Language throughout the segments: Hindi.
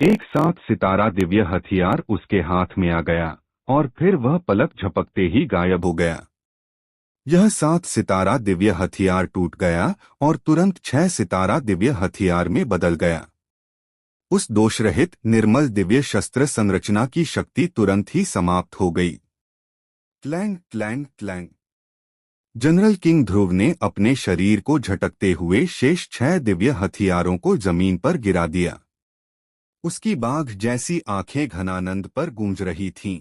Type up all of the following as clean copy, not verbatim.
एक सात सितारा दिव्य हथियार उसके हाथ में आ गया और फिर वह पलक झपकते ही गायब हो गया। यह सात सितारा दिव्य हथियार टूट गया और तुरंत छह सितारा दिव्य हथियार में बदल गया। उस दोषरहित निर्मल दिव्य शस्त्र संरचना की शक्ति तुरंत ही समाप्त हो गई। Clang clang clang. General king Dhruv ने अपने शरीर को झटकते हुए शेष छह दिव्य हथियारों को जमीन पर गिरा दिया। उसकी बाघ जैसी आंखें घनानंद पर गूंज रही थीं।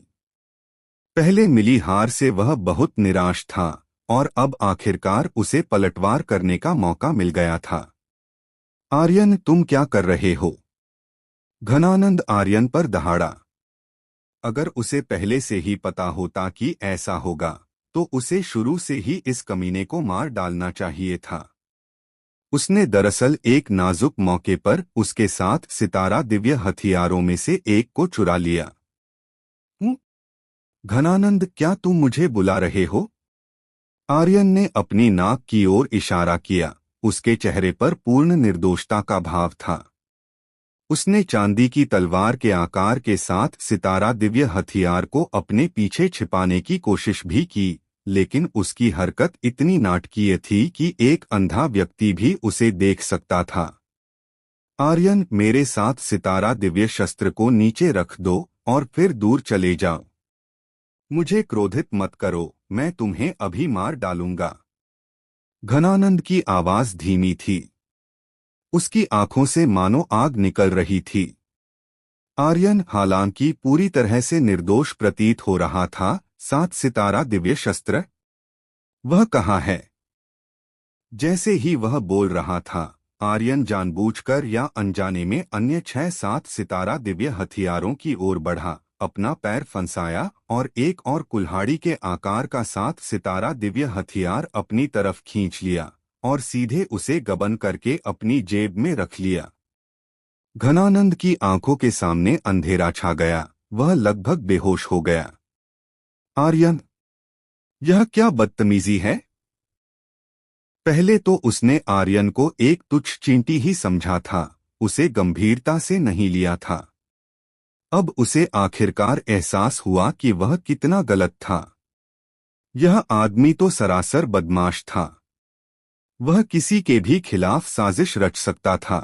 पहले मिली हार से वह बहुत निराश था और अब आखिरकार उसे पलटवार करने का मौका मिल गया था। आर्यन, तुम क्या कर रहे हो? घनानंद आर्यन पर दहाड़ा। अगर उसे पहले से ही पता होता कि ऐसा होगा तो उसे शुरू से ही इस कमीने को मार डालना चाहिए था। उसने दरअसल एक नाजुक मौके पर उसके साथ सितारा दिव्य हथियारों में से एक को चुरा लिया। घनानंद, क्या तुम मुझे बुला रहे हो? आर्यन ने अपनी नाक की ओर इशारा किया। उसके चेहरे पर पूर्ण निर्दोषता का भाव था। उसने चांदी की तलवार के आकार के साथ सितारा दिव्य हथियार को अपने पीछे छिपाने की कोशिश भी की, लेकिन उसकी हरकत इतनी नाटकीय थी कि एक अंधा व्यक्ति भी उसे देख सकता था। आर्यन, मेरे साथ सितारा दिव्य शस्त्र को नीचे रख दो और फिर दूर चले जाओ। मुझे क्रोधित मत करो, मैं तुम्हें अभी मार डालूंगा। घनानंद की आवाज धीमी थी। उसकी आंखों से मानो आग निकल रही थी। आर्यन, हालांकि पूरी तरह से निर्दोष प्रतीत हो रहा था, सात सितारा दिव्य शस्त्र वह कहाँ है? जैसे ही वह बोल रहा था, आर्यन जानबूझकर या अनजाने में अन्य छह सात सितारा दिव्य हथियारों की ओर बढ़ा, अपना पैर फंसाया और एक और कुल्हाड़ी के आकार का सात सितारा दिव्य हथियार अपनी तरफ खींच लिया और सीधे उसे गबन करके अपनी जेब में रख लिया। घनानंद की आंखों के सामने अंधेरा छा गया। वह लगभग बेहोश हो गया। आर्यन, यह क्या बदतमीजी है? पहले तो उसने आर्यन को एक तुच्छ चींटी ही समझा था, उसे गंभीरता से नहीं लिया था। अब उसे आखिरकार एहसास हुआ कि वह कितना गलत था। यह आदमी तो सरासर बदमाश था। वह किसी के भी खिलाफ साजिश रच सकता था।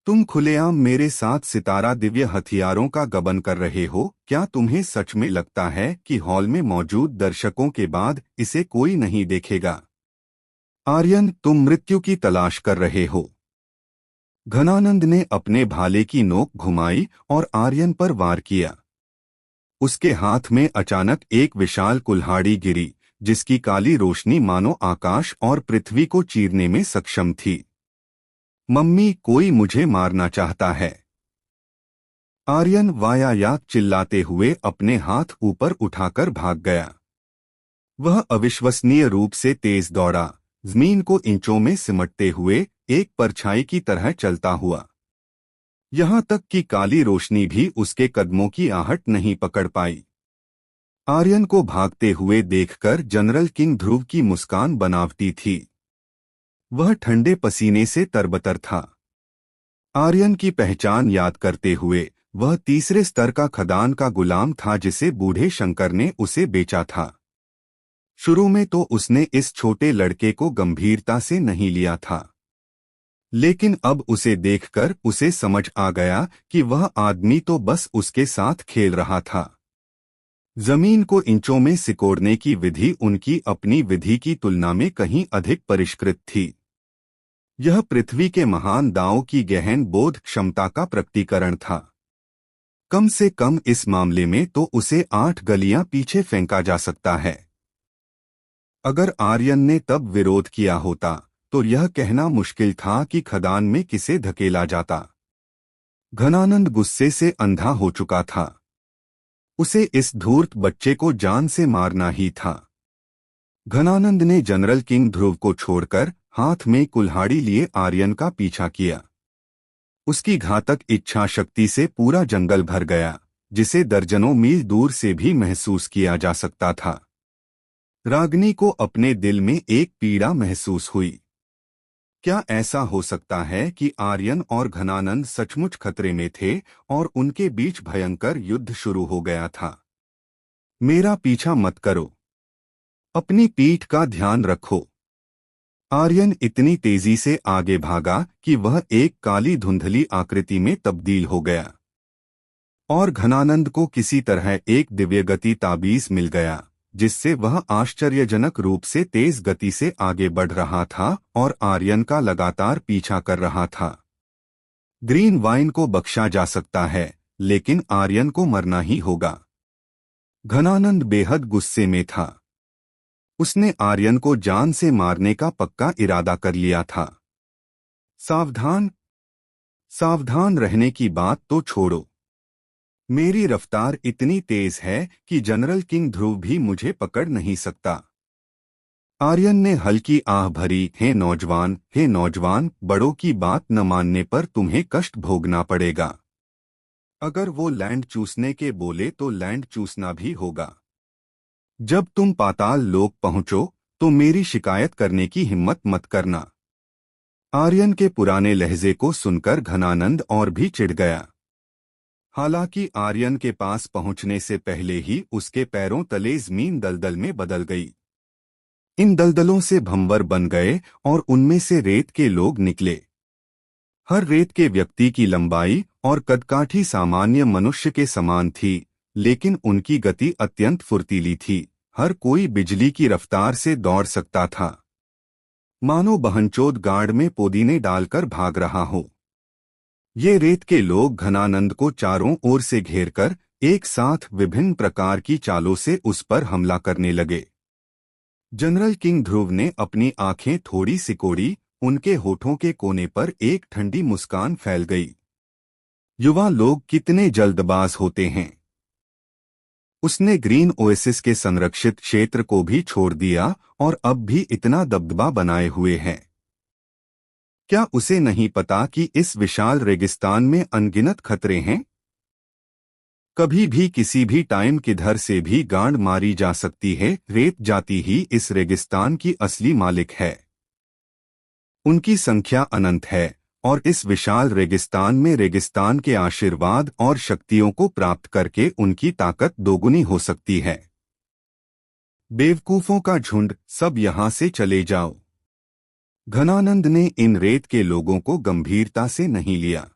तुम खुलेआम मेरे साथ सितारा दिव्य हथियारों का गबन कर रहे हो। क्या तुम्हें सच में लगता है कि हॉल में मौजूद दर्शकों के बाद इसे कोई नहीं देखेगा? आर्यन, तुम मृत्यु की तलाश कर रहे हो। घनानंद ने अपने भाले की नोक घुमाई और आर्यन पर वार किया। उसके हाथ में अचानक एक विशाल कुल्हाड़ी गिरी, जिसकी काली रोशनी मानो आकाश और पृथ्वी को चीरने में सक्षम थी। मम्मी, कोई मुझे मारना चाहता है। आर्यन वायायात चिल्लाते हुए अपने हाथ ऊपर उठाकर भाग गया। वह अविश्वसनीय रूप से तेज दौड़ा, जमीन को इंचों में सिमटते हुए एक परछाई की तरह चलता हुआ। यहाँ तक कि काली रोशनी भी उसके कदमों की आहट नहीं पकड़ पाई। आर्यन को भागते हुए देखकर जनरल किंग ध्रुव की मुस्कान बनावटी थी। वह ठंडे पसीने से तरबतर था। आर्यन की पहचान याद करते हुए वह तीसरे स्तर का खदान का गुलाम था जिसे बूढ़े शंकर ने उसे बेचा था। शुरू में तो उसने इस छोटे लड़के को गंभीरता से नहीं लिया था, लेकिन अब उसे देखकर उसे समझ आ गया कि वह आदमी तो बस उसके साथ खेल रहा था। जमीन को इंचों में सिकोड़ने की विधि उनकी अपनी विधि की तुलना में कहीं अधिक परिष्कृत थी। यह पृथ्वी के महान दांवों की गहन बोध क्षमता का प्रकटीकरण था। कम से कम इस मामले में तो उसे 8 गलियां पीछे फेंका जा सकता है। अगर आर्यन ने तब विरोध किया होता तो यह कहना मुश्किल था कि खदान में किसे धकेला जाता। घनानंद गुस्से से अंधा हो चुका था। उसे इस धूर्त बच्चे को जान से मारना ही था। घनानंद ने जनरल किंग ध्रुव को छोड़कर हाथ में कुल्हाड़ी लिए आर्यन का पीछा किया। उसकी घातक इच्छा शक्ति से पूरा जंगल भर गया, जिसे दर्जनों मील दूर से भी महसूस किया जा सकता था। रागिनी को अपने दिल में एक पीड़ा महसूस हुई। क्या ऐसा हो सकता है कि आर्यन और घनानंद सचमुच खतरे में थे और उनके बीच भयंकर युद्ध शुरू हो गया था? मेरा पीछा मत करो। अपनी पीठ का ध्यान रखो। आर्यन इतनी तेजी से आगे भागा कि वह एक काली धुंधली आकृति में तब्दील हो गया और घनानंद को किसी तरह एक दिव्यगति ताबीज मिल गया, जिससे वह आश्चर्यजनक रूप से तेज गति से आगे बढ़ रहा था और आर्यन का लगातार पीछा कर रहा था। ग्रीन वाइन को बख्शा जा सकता है, लेकिन आर्यन को मरना ही होगा। घनानंद बेहद गुस्से में था। उसने आर्यन को जान से मारने का पक्का इरादा कर लिया था। सावधान सावधान रहने की बात तो छोड़ो। मेरी रफ्तार इतनी तेज है कि जनरल किंग ध्रुव भी मुझे पकड़ नहीं सकता। आर्यन ने हल्की आह भरी, हे नौजवान, बड़ों की बात न मानने पर तुम्हें कष्ट भोगना पड़ेगा। अगर वो लैंड चूसने के बोले तो लैंड चूसना भी होगा। जब तुम पाताल लोक पहुंचो तो मेरी शिकायत करने की हिम्मत मत करना। आर्यन के पुराने लहजे को सुनकर घनानंद और भी चिढ़ गया। हालांकि आर्यन के पास पहुंचने से पहले ही उसके पैरों तले जमीन दलदल में बदल गई। इन दलदलों से भंवर बन गए और उनमें से रेत के लोग निकले। हर रेत के व्यक्ति की लंबाई और कदकाठी सामान्य मनुष्य के समान थी, लेकिन उनकी गति अत्यंत फुर्तीली थी। हर कोई बिजली की रफ्तार से दौड़ सकता था, मानो बहनचोद गार्ड में पोदीने डालकर भाग रहा हो। ये रेत के लोग घनानंद को चारों ओर से घेरकर एक साथ विभिन्न प्रकार की चालों से उस पर हमला करने लगे। जनरल किंग ध्रुव ने अपनी आंखें थोड़ी सिकोड़ी, उनके होठों के कोने पर एक ठंडी मुस्कान फैल गई। युवा लोग कितने जल्दबाज होते हैं। उसने ग्रीन ओएसिस के संरक्षित क्षेत्र को भी छोड़ दिया और अब भी इतना दबदबा बनाए हुए है। क्या उसे नहीं पता कि इस विशाल रेगिस्तान में अनगिनत खतरे हैं? कभी भी किसी भी टाइम किधर से भी गांड मारी जा सकती है। रेत जाति ही इस रेगिस्तान की असली मालिक है। उनकी संख्या अनंत है और इस विशाल रेगिस्तान में रेगिस्तान के आशीर्वाद और शक्तियों को प्राप्त करके उनकी ताकत दोगुनी हो सकती है। बेवकूफों का झुंड, सब यहां से चले जाओ। घनानंद ने इन रेत के लोगों को गंभीरता से नहीं लिया।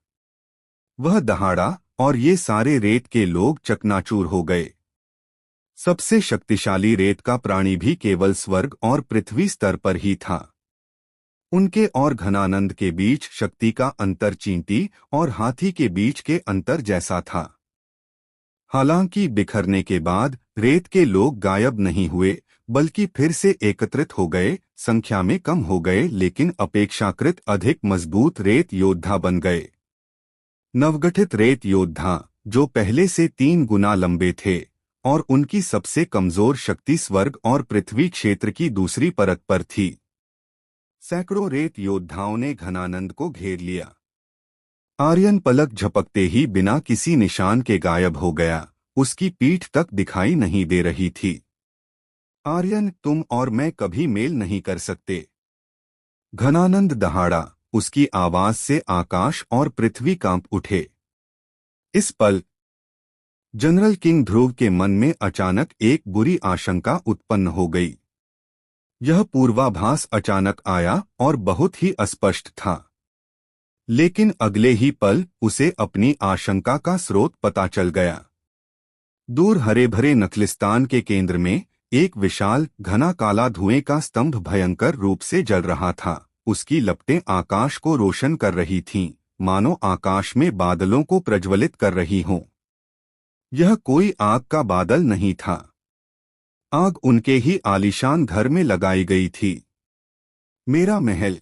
वह दहाड़ा और ये सारे रेत के लोग चकनाचूर हो गए। सबसे शक्तिशाली रेत का प्राणी भी केवल स्वर्ग और पृथ्वी स्तर पर ही था। उनके और घनानंद के बीच शक्ति का अंतर चींटी और हाथी के बीच के अंतर जैसा था। हालांकि बिखरने के बाद रेत के लोग गायब नहीं हुए, बल्कि फिर से एकत्रित हो गए, संख्या में कम हो गए, लेकिन अपेक्षाकृत अधिक मजबूत रेत योद्धा बन गए। नवगठित रेत योद्धा, जो पहले से 3 गुना लंबे थे, और उनकी सबसे कमजोर शक्ति स्वर्ग और पृथ्वी क्षेत्र की दूसरी परत पर थी। सैकड़ों रेत योद्धाओं ने घनानंद को घेर लिया। आर्यन पलक झपकते ही बिना किसी निशान के गायब हो गया। उसकी पीठ तक दिखाई नहीं दे रही थी। आर्यन, तुम और मैं कभी मेल नहीं कर सकते। घनानंद दहाड़ा। उसकी आवाज से आकाश और पृथ्वी कांप उठे। इस पल जनरल किंग ध्रुव के मन में अचानक एक बुरी आशंका उत्पन्न हो गई। यह पूर्वाभास अचानक आया और बहुत ही अस्पष्ट था, लेकिन अगले ही पल उसे अपनी आशंका का स्रोत पता चल गया। दूर हरे भरे नखलिस्तान के केंद्र में एक विशाल घना काला धुएं का स्तंभ भयंकर रूप से जल रहा था। उसकी लपटें आकाश को रोशन कर रही थीं, मानो आकाश में बादलों को प्रज्वलित कर रही हों। यह कोई आग का बादल नहीं था। आग उनके ही आलीशान घर में लगाई गई थी। मेरा महल।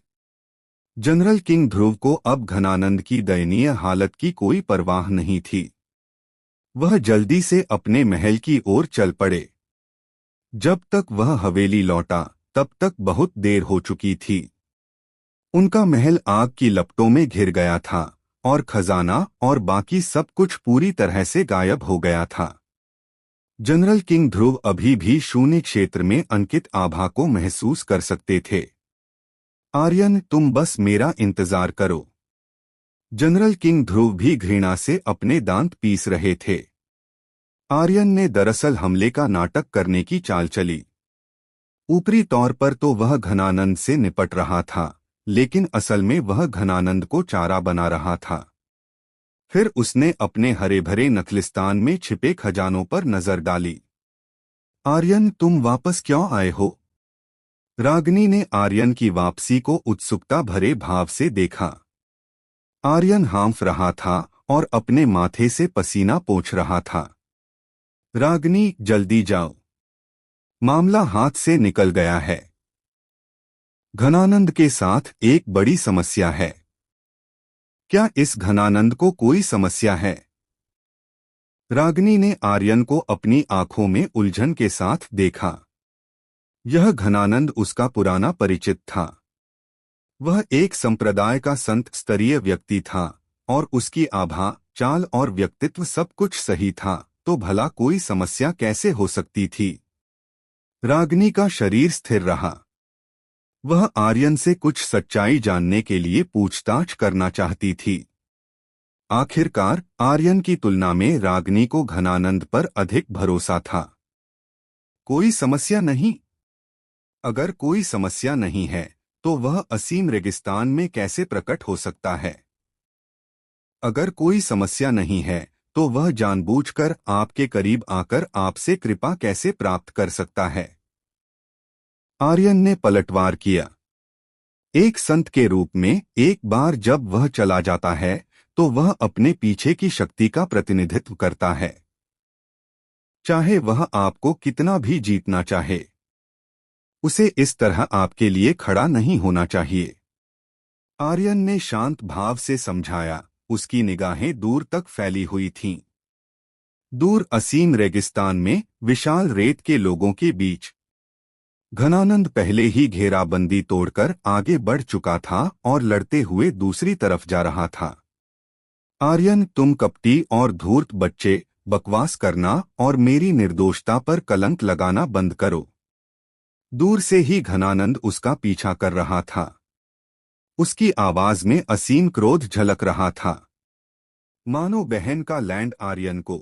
जनरल किंग ध्रुव को अब घनानंद की दयनीय हालत की कोई परवाह नहीं थी। वह जल्दी से अपने महल की ओर चल पड़े। जब तक वह हवेली लौटा, तब तक बहुत देर हो चुकी थी। उनका महल आग की लपटों में घिर गया था और खजाना और बाकी सब कुछ पूरी तरह से गायब हो गया था। जनरल किंग ध्रुव अभी भी शून्य क्षेत्र में अंकित आभा को महसूस कर सकते थे। आर्यन, तुम बस मेरा इंतजार करो। जनरल किंग ध्रुव भी घृणा से अपने दांत पीस रहे थे। आर्यन ने दरअसल हमले का नाटक करने की चाल चली। ऊपरी तौर पर तो वह घनानंद से निपट रहा था, लेकिन असल में वह घनानंद को चारा बना रहा था। फिर उसने अपने हरे भरे नखलिस्तान में छिपे खजानों पर नजर डाली। आर्यन, तुम वापस क्यों आए हो? रागिनी ने आर्यन की वापसी को उत्सुकता भरे भाव से देखा। आर्यन हाँफ रहा था और अपने माथे से पसीना पोंछ रहा था। रागिनी, जल्दी जाओ, मामला हाथ से निकल गया है। घनानंद के साथ एक बड़ी समस्या है। क्या इस घनानंद को कोई समस्या है? रागिनी ने आर्यन को अपनी आंखों में उलझन के साथ देखा। यह घनानंद उसका पुराना परिचित था। वह एक संप्रदाय का संत स्तरीय व्यक्ति था और उसकी आभा, चाल और व्यक्तित्व सब कुछ सही था, तो भला कोई समस्या कैसे हो सकती थी? रागिनी का शरीर स्थिर रहा। वह आर्यन से कुछ सच्चाई जानने के लिए पूछताछ करना चाहती थी। आखिरकार आर्यन की तुलना में रागिनी को घनानंद पर अधिक भरोसा था। कोई समस्या नहीं? अगर कोई समस्या नहीं है तो वह असीम रेगिस्तान में कैसे प्रकट हो सकता है? अगर कोई समस्या नहीं है तो वह जानबूझकर आपके करीब आकर आपसे कृपा कैसे प्राप्त कर सकता है? आर्यन ने पलटवार किया। एक संत के रूप में एक बार जब वह चला जाता है तो वह अपने पीछे की शक्ति का प्रतिनिधित्व करता है, चाहे वह आपको कितना भी जीतना चाहे। उसे इस तरह आपके लिए खड़ा नहीं होना चाहिए। आर्यन ने शांत भाव से समझाया। उसकी निगाहें दूर तक फैली हुई थीं। दूर असीम रेगिस्तान में विशाल रेत के लोगों के बीच घनानंद पहले ही घेराबंदी तोड़कर आगे बढ़ चुका था और लड़ते हुए दूसरी तरफ जा रहा था। आर्यन, तुम कपटी और धूर्त बच्चे, बकवास करना और मेरी निर्दोषता पर कलंक लगाना बंद करो। दूर से ही घनानंद उसका पीछा कर रहा था। उसकी आवाज में असीम क्रोध झलक रहा था, मानो बहन का लैंड आर्यन को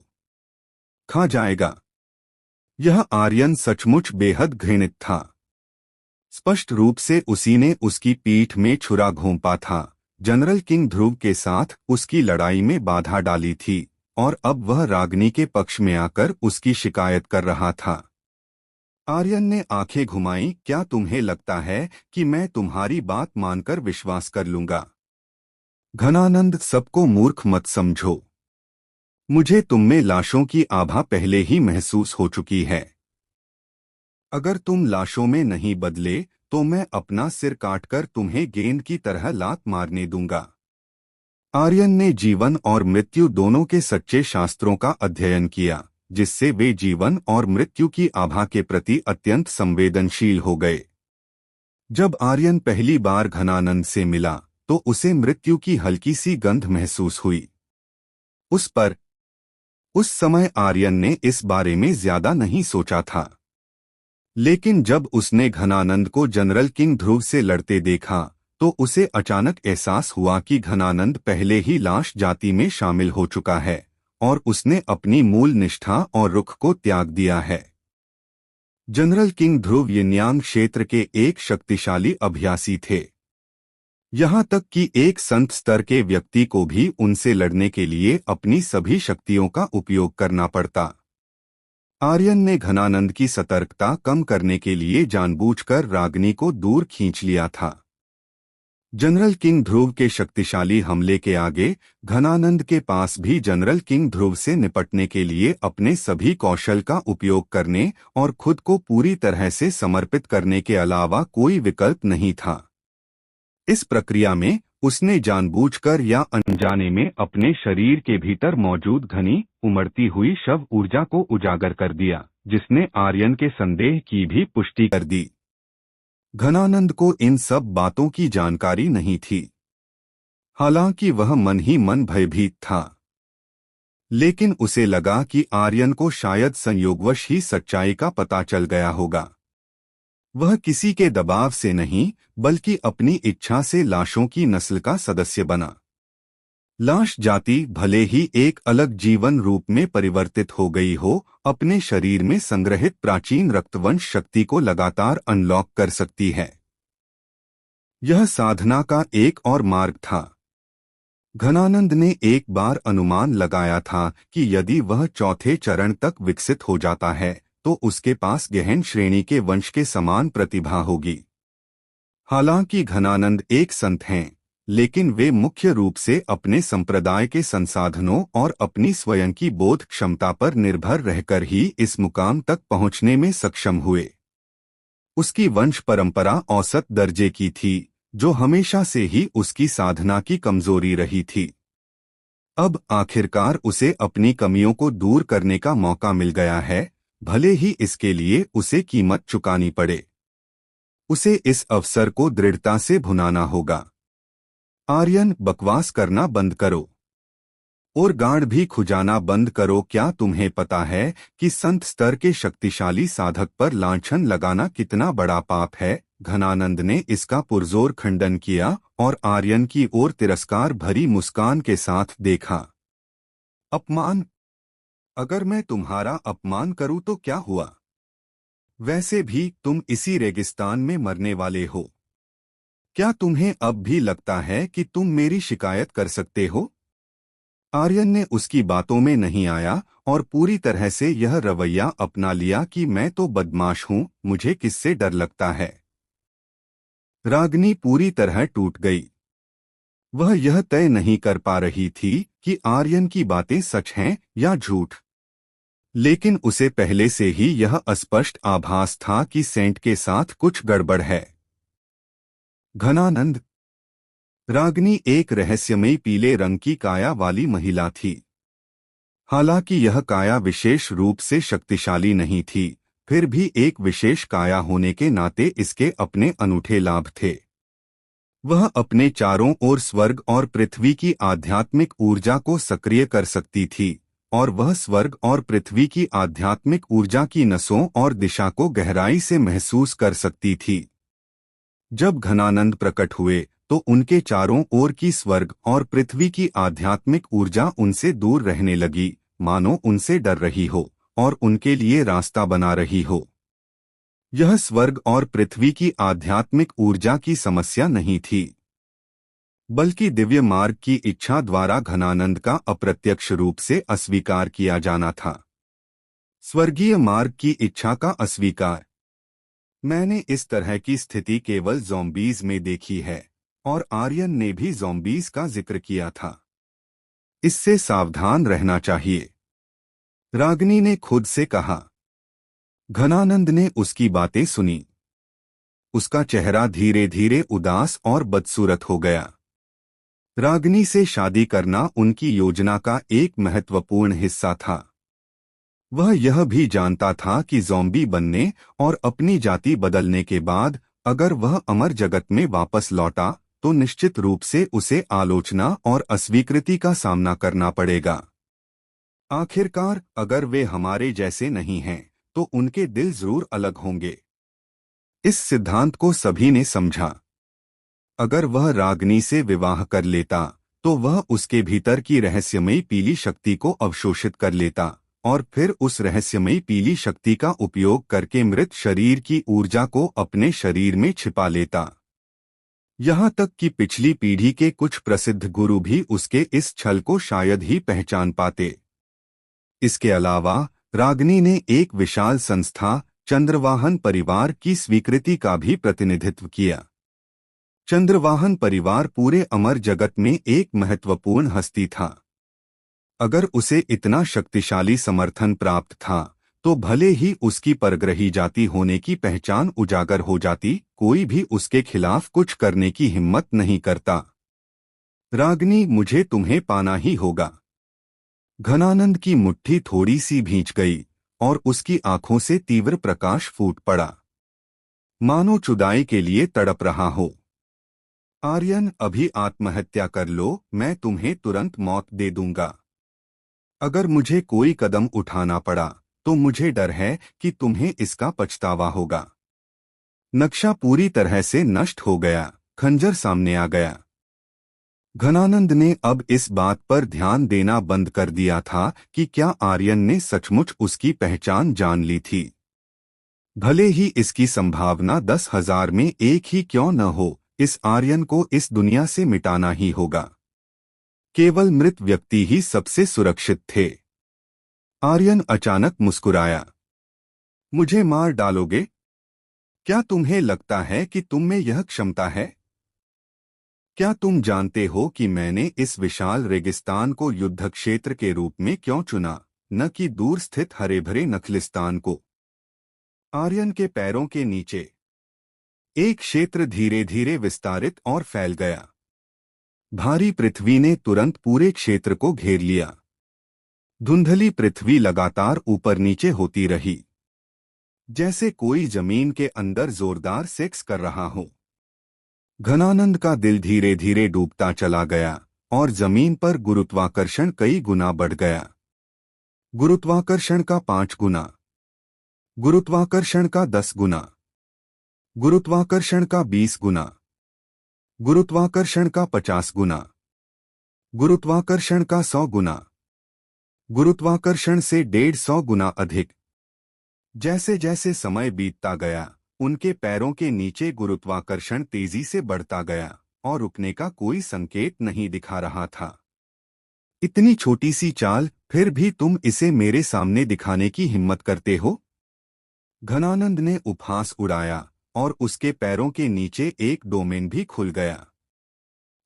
खा जाएगा। यह आर्यन सचमुच बेहद घृणित था। स्पष्ट रूप से उसी ने उसकी पीठ में छुरा घोंपा था, जनरल किंग ध्रुव के साथ उसकी लड़ाई में बाधा डाली थी और अब वह रागिनी के पक्ष में आकर उसकी शिकायत कर रहा था। आर्यन ने आंखें घुमाई। क्या तुम्हें लगता है कि मैं तुम्हारी बात मानकर विश्वास कर लूंगा? घनानंद, सबको मूर्ख मत समझो। मुझे तुममें लाशों की आभा पहले ही महसूस हो चुकी है। अगर तुम लाशों में नहीं बदले तो मैं अपना सिर काटकर तुम्हें गेंद की तरह लात मारने दूंगा। आर्यन ने जीवन और मृत्यु दोनों के सच्चे शास्त्रों का अध्ययन किया, जिससे वे जीवन और मृत्यु की आभा के प्रति अत्यंत संवेदनशील हो गए। जब आर्यन पहली बार घनानंद से मिला तो उसे मृत्यु की हल्की सी गंध महसूस हुई। उस समय आर्यन ने इस बारे में ज्यादा नहीं सोचा था, लेकिन जब उसने घनानंद को जनरल किंग ध्रुव से लड़ते देखा तो उसे अचानक एहसास हुआ कि घनानंद पहले ही लाश जाति में शामिल हो चुका है और उसने अपनी मूल निष्ठा और रुख को त्याग दिया है। जनरल किंग ध्रुव यिनयांग क्षेत्र के एक शक्तिशाली अभ्यासी थे। यहाँ तक कि एक संत स्तर के व्यक्ति को भी उनसे लड़ने के लिए अपनी सभी शक्तियों का उपयोग करना पड़ता। आर्यन ने घनानंद की सतर्कता कम करने के लिए जानबूझकर रागिनी को दूर खींच लिया था। जनरल किंग ध्रुव के शक्तिशाली हमले के आगे घनानंद के पास भी जनरल किंग ध्रुव से निपटने के लिए अपने सभी कौशल का उपयोग करने और खुद को पूरी तरह से समर्पित करने के अलावा कोई विकल्प नहीं था। इस प्रक्रिया में उसने जानबूझकर या अनजाने में अपने शरीर के भीतर मौजूद घनी उमड़ती हुई शव ऊर्जा को उजागर कर दिया, जिसने आर्यन के संदेह की भी पुष्टि कर दी। घनानंद को इन सब बातों की जानकारी नहीं थी, हालांकि वह मन ही मन भयभीत था। लेकिन उसे लगा कि आर्यन को शायद संयोगवश ही सच्चाई का पता चल गया होगा। वह किसी के दबाव से नहीं, बल्कि अपनी इच्छा से लाशों की नस्ल का सदस्य बना। लाश जाति भले ही एक अलग जीवन रूप में परिवर्तित हो गई हो, अपने शरीर में संग्रहित प्राचीन रक्तवंश शक्ति को लगातार अनलॉक कर सकती है। यह साधना का एक और मार्ग था। घनानंद ने एक बार अनुमान लगाया था कि यदि वह चौथे चरण तक विकसित हो जाता है तो उसके पास गहन श्रेणी के वंश के समान प्रतिभा होगी। हालांकि घनानंद एक संत हैं, लेकिन वे मुख्य रूप से अपने संप्रदाय के संसाधनों और अपनी स्वयं की बोध क्षमता पर निर्भर रहकर ही इस मुकाम तक पहुंचने में सक्षम हुए। उसकी वंश परंपरा औसत दर्जे की थी, जो हमेशा से ही उसकी साधना की कमजोरी रही थी। अब आखिरकार उसे अपनी कमियों को दूर करने का मौका मिल गया है, भले ही इसके लिए उसे कीमत चुकानी पड़े। उसे इस अवसर को दृढ़ता से भुनाना होगा। आर्यन, बकवास करना बंद करो और गांड भी खुजाना बंद करो। क्या तुम्हें पता है कि संत स्तर के शक्तिशाली साधक पर लांछन लगाना कितना बड़ा पाप है? घनानंद ने इसका पुरजोर खंडन किया और आर्यन की ओर तिरस्कार भरी मुस्कान के साथ देखा। अपमान? अगर मैं तुम्हारा अपमान करूं तो क्या हुआ? वैसे भी तुम इसी रेगिस्तान में मरने वाले हो। क्या तुम्हें अब भी लगता है कि तुम मेरी शिकायत कर सकते हो? आर्यन ने उसकी बातों में नहीं आया और पूरी तरह से यह रवैया अपना लिया कि मैं तो बदमाश हूं, मुझे किससे डर लगता है। रागिनी पूरी तरह टूट गई। वह यह तय नहीं कर पा रही थी कि आर्यन की बातें सच हैं या झूठ, लेकिन उसे पहले से ही यह स्पष्ट आभास था कि सेंट के साथ कुछ गड़बड़ है। घनानंद। रागिनी एक रहस्यमयी पीले रंग की काया वाली महिला थी। हालांकि यह काया विशेष रूप से शक्तिशाली नहीं थी, फिर भी एक विशेष काया होने के नाते इसके अपने अनूठे लाभ थे। वह अपने चारों ओर स्वर्ग और पृथ्वी की आध्यात्मिक ऊर्जा को सक्रिय कर सकती थी, और वह स्वर्ग और पृथ्वी की आध्यात्मिक ऊर्जा की नसों और दिशा को गहराई से महसूस कर सकती थी। जब घनानंद प्रकट हुए तो उनके चारों ओर की स्वर्ग और पृथ्वी की आध्यात्मिक ऊर्जा उनसे दूर रहने लगी, मानो उनसे डर रही हो और उनके लिए रास्ता बना रही हो। यह स्वर्ग और पृथ्वी की आध्यात्मिक ऊर्जा की समस्या नहीं थी, बल्कि दिव्य मार्ग की इच्छा द्वारा घनानंद का अप्रत्यक्ष रूप से अस्वीकार किया जाना था। स्वर्गीय मार्ग की इच्छा का अस्वीकार। मैंने इस तरह की स्थिति केवल ज़ॉम्बीज़ में देखी है, और आर्यन ने भी ज़ॉम्बीज़ का जिक्र किया था। इससे सावधान रहना चाहिए, रागिनी ने खुद से कहा। घनानंद ने उसकी बातें सुनी। उसका चेहरा धीरे धीरे उदास और बदसूरत हो गया। रागिनी से शादी करना उनकी योजना का एक महत्वपूर्ण हिस्सा था। वह यह भी जानता था कि ज़ॉम्बी बनने और अपनी जाति बदलने के बाद अगर वह अमर जगत में वापस लौटा तो निश्चित रूप से उसे आलोचना और अस्वीकृति का सामना करना पड़ेगा। आखिरकार अगर वे हमारे जैसे नहीं हैं तो उनके दिल जरूर अलग होंगे। इस सिद्धांत को सभी ने समझा। अगर वह रागिनी से विवाह कर लेता तो वह उसके भीतर की रहस्यमयी पीली शक्ति को अवशोषित कर लेता और फिर उस रहस्यमयी पीली शक्ति का उपयोग करके मृत शरीर की ऊर्जा को अपने शरीर में छिपा लेता। यहाँ तक कि पिछली पीढ़ी के कुछ प्रसिद्ध गुरु भी उसके इस छल को शायद ही पहचान पाते। इसके अलावा रागिनी ने एक विशाल संस्था चंद्रवाहन परिवार की स्वीकृति का भी प्रतिनिधित्व किया। चंद्रवाहन परिवार पूरे अमर जगत में एक महत्वपूर्ण हस्ती था। अगर उसे इतना शक्तिशाली समर्थन प्राप्त था तो भले ही उसकी परग्रही जाति होने की पहचान उजागर हो जाती, कोई भी उसके खिलाफ कुछ करने की हिम्मत नहीं करता। रागिनी, मुझे तुम्हें पाना ही होगा। घनानंद की मुट्ठी थोड़ी सी भींच गई और उसकी आंखों से तीव्र प्रकाश फूट पड़ा, मानो जुदाई के लिए तड़प रहा हो। आर्यन, अभी आत्महत्या कर लो, मैं तुम्हें तुरंत मौत दे दूंगा। अगर मुझे कोई कदम उठाना पड़ा तो मुझे डर है कि तुम्हें इसका पछतावा होगा। नक्शा पूरी तरह से नष्ट हो गया। खंजर सामने आ गया। घनानंद ने अब इस बात पर ध्यान देना बंद कर दिया था कि क्या आर्यन ने सचमुच उसकी पहचान जान ली थी। भले ही इसकी संभावना 10,000 में एक ही क्यों न हो, इस आर्यन को इस दुनिया से मिटाना ही होगा। केवल मृत व्यक्ति ही सबसे सुरक्षित थे। आर्यन अचानक मुस्कुराया। मुझे मार डालोगे? क्या तुम्हें लगता है कि तुम में यह क्षमता है? क्या तुम जानते हो कि मैंने इस विशाल रेगिस्तान को युद्ध क्षेत्र के रूप में क्यों चुना, न कि दूर स्थित हरे भरे नखलिस्तान को? आर्यन के पैरों के नीचे एक क्षेत्र धीरे धीरे विस्तारित और फैल गया। भारी पृथ्वी ने तुरंत पूरे क्षेत्र को घेर लिया। धुंधली पृथ्वी लगातार ऊपर नीचे होती रही, जैसे कोई जमीन के अंदर जोरदार सेक्स कर रहा हो। घनानंद का दिल धीरे धीरे डूबता चला गया और जमीन पर गुरुत्वाकर्षण कई गुना बढ़ गया। गुरुत्वाकर्षण का 5 गुना, गुरुत्वाकर्षण का 10 गुना, गुरुत्वाकर्षण का 20 गुना, गुरुत्वाकर्षण का 50 गुना, गुरुत्वाकर्षण का 100 गुना, गुरुत्वाकर्षण से 150 गुना अधिक। जैसे जैसे समय बीतता गया, उनके पैरों के नीचे गुरुत्वाकर्षण तेजी से बढ़ता गया और रुकने का कोई संकेत नहीं दिखा रहा था। इतनी छोटी सी चाल, फिर भी तुम इसे मेरे सामने दिखाने की हिम्मत करते हो? घनानंद ने उपहास उड़ाया और उसके पैरों के नीचे एक डोमेन भी खुल गया।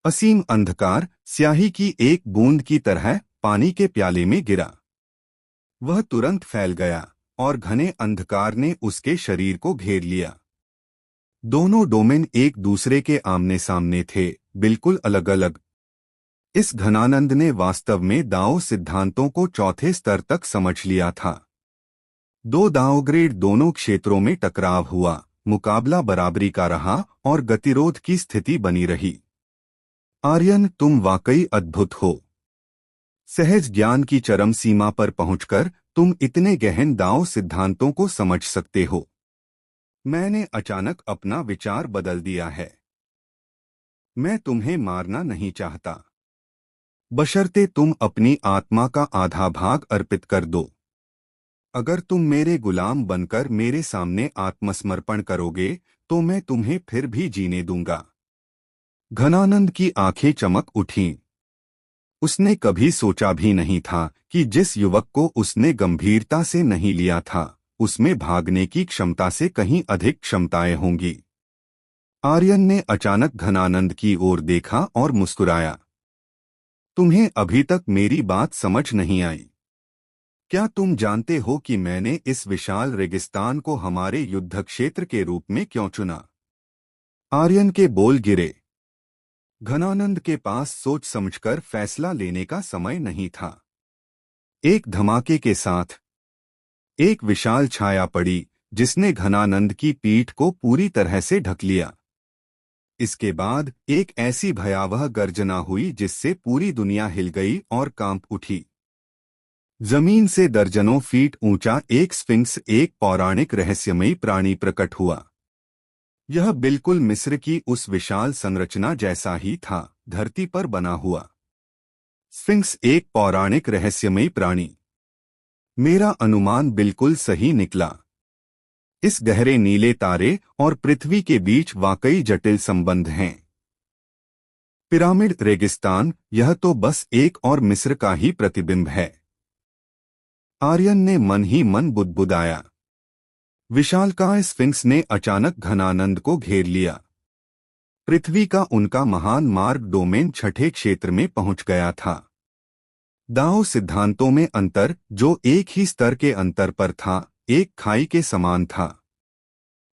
असीम अंधकार स्याही की एक बूंद की तरह पानी के प्याले में गिरा। वह तुरंत फैल गया और घने अंधकार ने उसके शरीर को घेर लिया। दोनों डोमेन एक दूसरे के आमने सामने थे, बिल्कुल अलग अलग। इस घनानंद ने वास्तव में दाओ सिद्धांतों को चौथे स्तर तक समझ लिया था। 2 दाओ ग्रेड दोनों क्षेत्रों में टकराव हुआ, मुकाबला बराबरी का रहा और गतिरोध की स्थिति बनी रही। आर्यन, तुम वाकई अद्भुत हो। सहज ज्ञान की चरम सीमा पर पहुंचकर तुम इतने गहन दाओ सिद्धांतों को समझ सकते हो। मैंने अचानक अपना विचार बदल दिया है। मैं तुम्हें मारना नहीं चाहता, बशर्ते तुम अपनी आत्मा का आधा भाग अर्पित कर दो। अगर तुम मेरे गुलाम बनकर मेरे सामने आत्मसमर्पण करोगे तो मैं तुम्हें फिर भी जीने दूंगा। घनानंद की आंखें चमक उठीं। उसने कभी सोचा भी नहीं था कि जिस युवक को उसने गंभीरता से नहीं लिया था, उसमें भागने की क्षमता से कहीं अधिक क्षमताएं होंगी। आर्यन ने अचानक घनानंद की ओर देखा और मुस्कुराया। तुम्हें अभी तक मेरी बात समझ नहीं आई। क्या तुम जानते हो कि मैंने इस विशाल रेगिस्तान को हमारे युद्ध क्षेत्र के रूप में क्यों चुना? आर्यन के बोल गिरे। घनानंद के पास सोच समझकर फैसला लेने का समय नहीं था। एक धमाके के साथ एक विशाल छाया पड़ी, जिसने घनानंद की पीठ को पूरी तरह से ढक लिया। इसके बाद एक ऐसी भयावह गर्जना हुई जिससे पूरी दुनिया हिल गई और कांप उठी। जमीन से दर्जनों फीट ऊंचा एक स्फिंक्स, एक पौराणिक रहस्यमयी प्राणी प्रकट हुआ। यह बिल्कुल मिस्र की उस विशाल संरचना जैसा ही था, धरती पर बना हुआ। स्फिंक्स एक पौराणिक रहस्यमयी प्राणी। मेरा अनुमान बिल्कुल सही निकला। इस गहरे नीले तारे और पृथ्वी के बीच वाकई जटिल संबंध हैं। पिरामिड, रेगिस्तान, यह तो बस एक और मिस्र का ही प्रतिबिंब है। आर्यन ने मन ही मन बुदबुदाया। विशालकाय स्फिंक्स ने अचानक घनानंद को घेर लिया। पृथ्वी का उनका महान मार्ग डोमेन छठे क्षेत्र में पहुंच गया था। दाओ सिद्धांतों में अंतर, जो एक ही स्तर के अंतर पर था, एक खाई के समान था।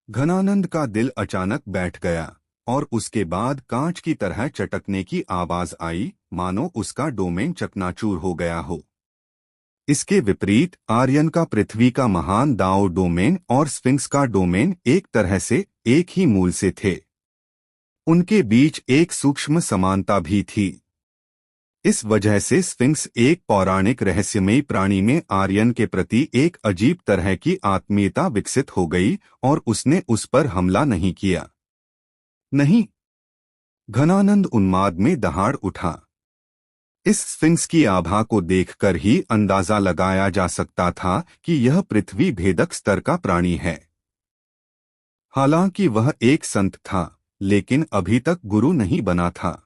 घनानंद का दिल अचानक बैठ गया और उसके बाद कांच की तरह चटकने की आवाज आई, मानो उसका डोमेन चकनाचूर हो गया हो। इसके विपरीत आर्यन का पृथ्वी का महान दाओ डोमेन और स्फिंक्स का डोमेन एक तरह से एक ही मूल से थे। उनके बीच एक सूक्ष्म समानता भी थी। इस वजह से स्फिंक्स एक पौराणिक रहस्यमयी प्राणी में आर्यन के प्रति एक अजीब तरह की आत्मीयता विकसित हो गई और उसने उस पर हमला नहीं किया। नहीं। घनानंद उन्माद में दहाड़ उठा। इस स्फिंक्स की आभा को देखकर ही अंदाजा लगाया जा सकता था कि यह पृथ्वी भेदक स्तर का प्राणी है। हालांकि वह एक संत था, लेकिन अभी तक गुरु नहीं बना था।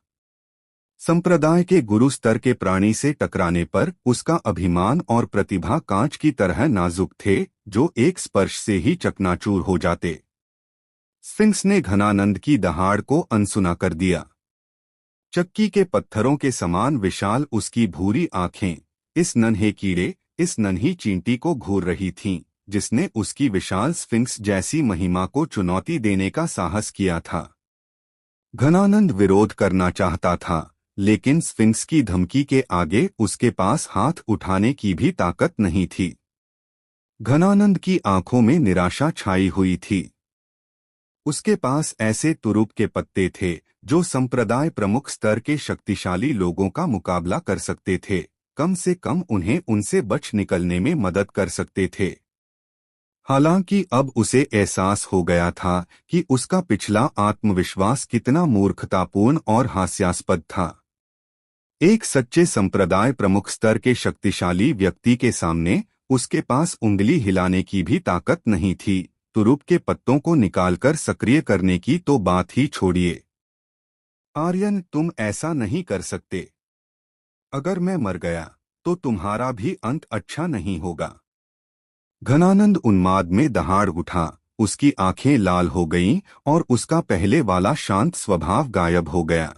संप्रदाय के गुरु स्तर के प्राणी से टकराने पर उसका अभिमान और प्रतिभा कांच की तरह नाजुक थे, जो एक स्पर्श से ही चकनाचूर हो जाते। स्फिंक्स ने घनानंद की दहाड़ को अनसुना कर दिया। चक्की के पत्थरों के समान विशाल उसकी भूरी आंखें इस नन्हे कीड़े, इस नन्ही चींटी को घूर रही थीं, जिसने उसकी विशाल स्फिंक्स जैसी महिमा को चुनौती देने का साहस किया था। घनानंद विरोध करना चाहता था, लेकिन स्फिंक्स की धमकी के आगे उसके पास हाथ उठाने की भी ताकत नहीं थी। घनानंद की आंखों में निराशा छाई हुई थी। उसके पास ऐसे तुरुप के पत्ते थे जो संप्रदाय प्रमुख स्तर के शक्तिशाली लोगों का मुकाबला कर सकते थे, कम से कम उन्हें उनसे बच निकलने में मदद कर सकते थे। हालांकि अब उसे एहसास हो गया था कि उसका पिछला आत्मविश्वास कितना मूर्खतापूर्ण और हास्यास्पद था। एक सच्चे संप्रदाय प्रमुख स्तर के शक्तिशाली व्यक्ति के सामने उसके पास उंगली हिलाने की भी ताकत नहीं थी, तुरुप के पत्तों को निकालकर सक्रिय करने की तो बात ही छोड़िए। आर्यन, तुम ऐसा नहीं कर सकते। अगर मैं मर गया तो तुम्हारा भी अंत अच्छा नहीं होगा। घनानंद उन्माद में दहाड़ उठा, उसकी आंखें लाल हो गईं और उसका पहले वाला शांत स्वभाव गायब हो गया।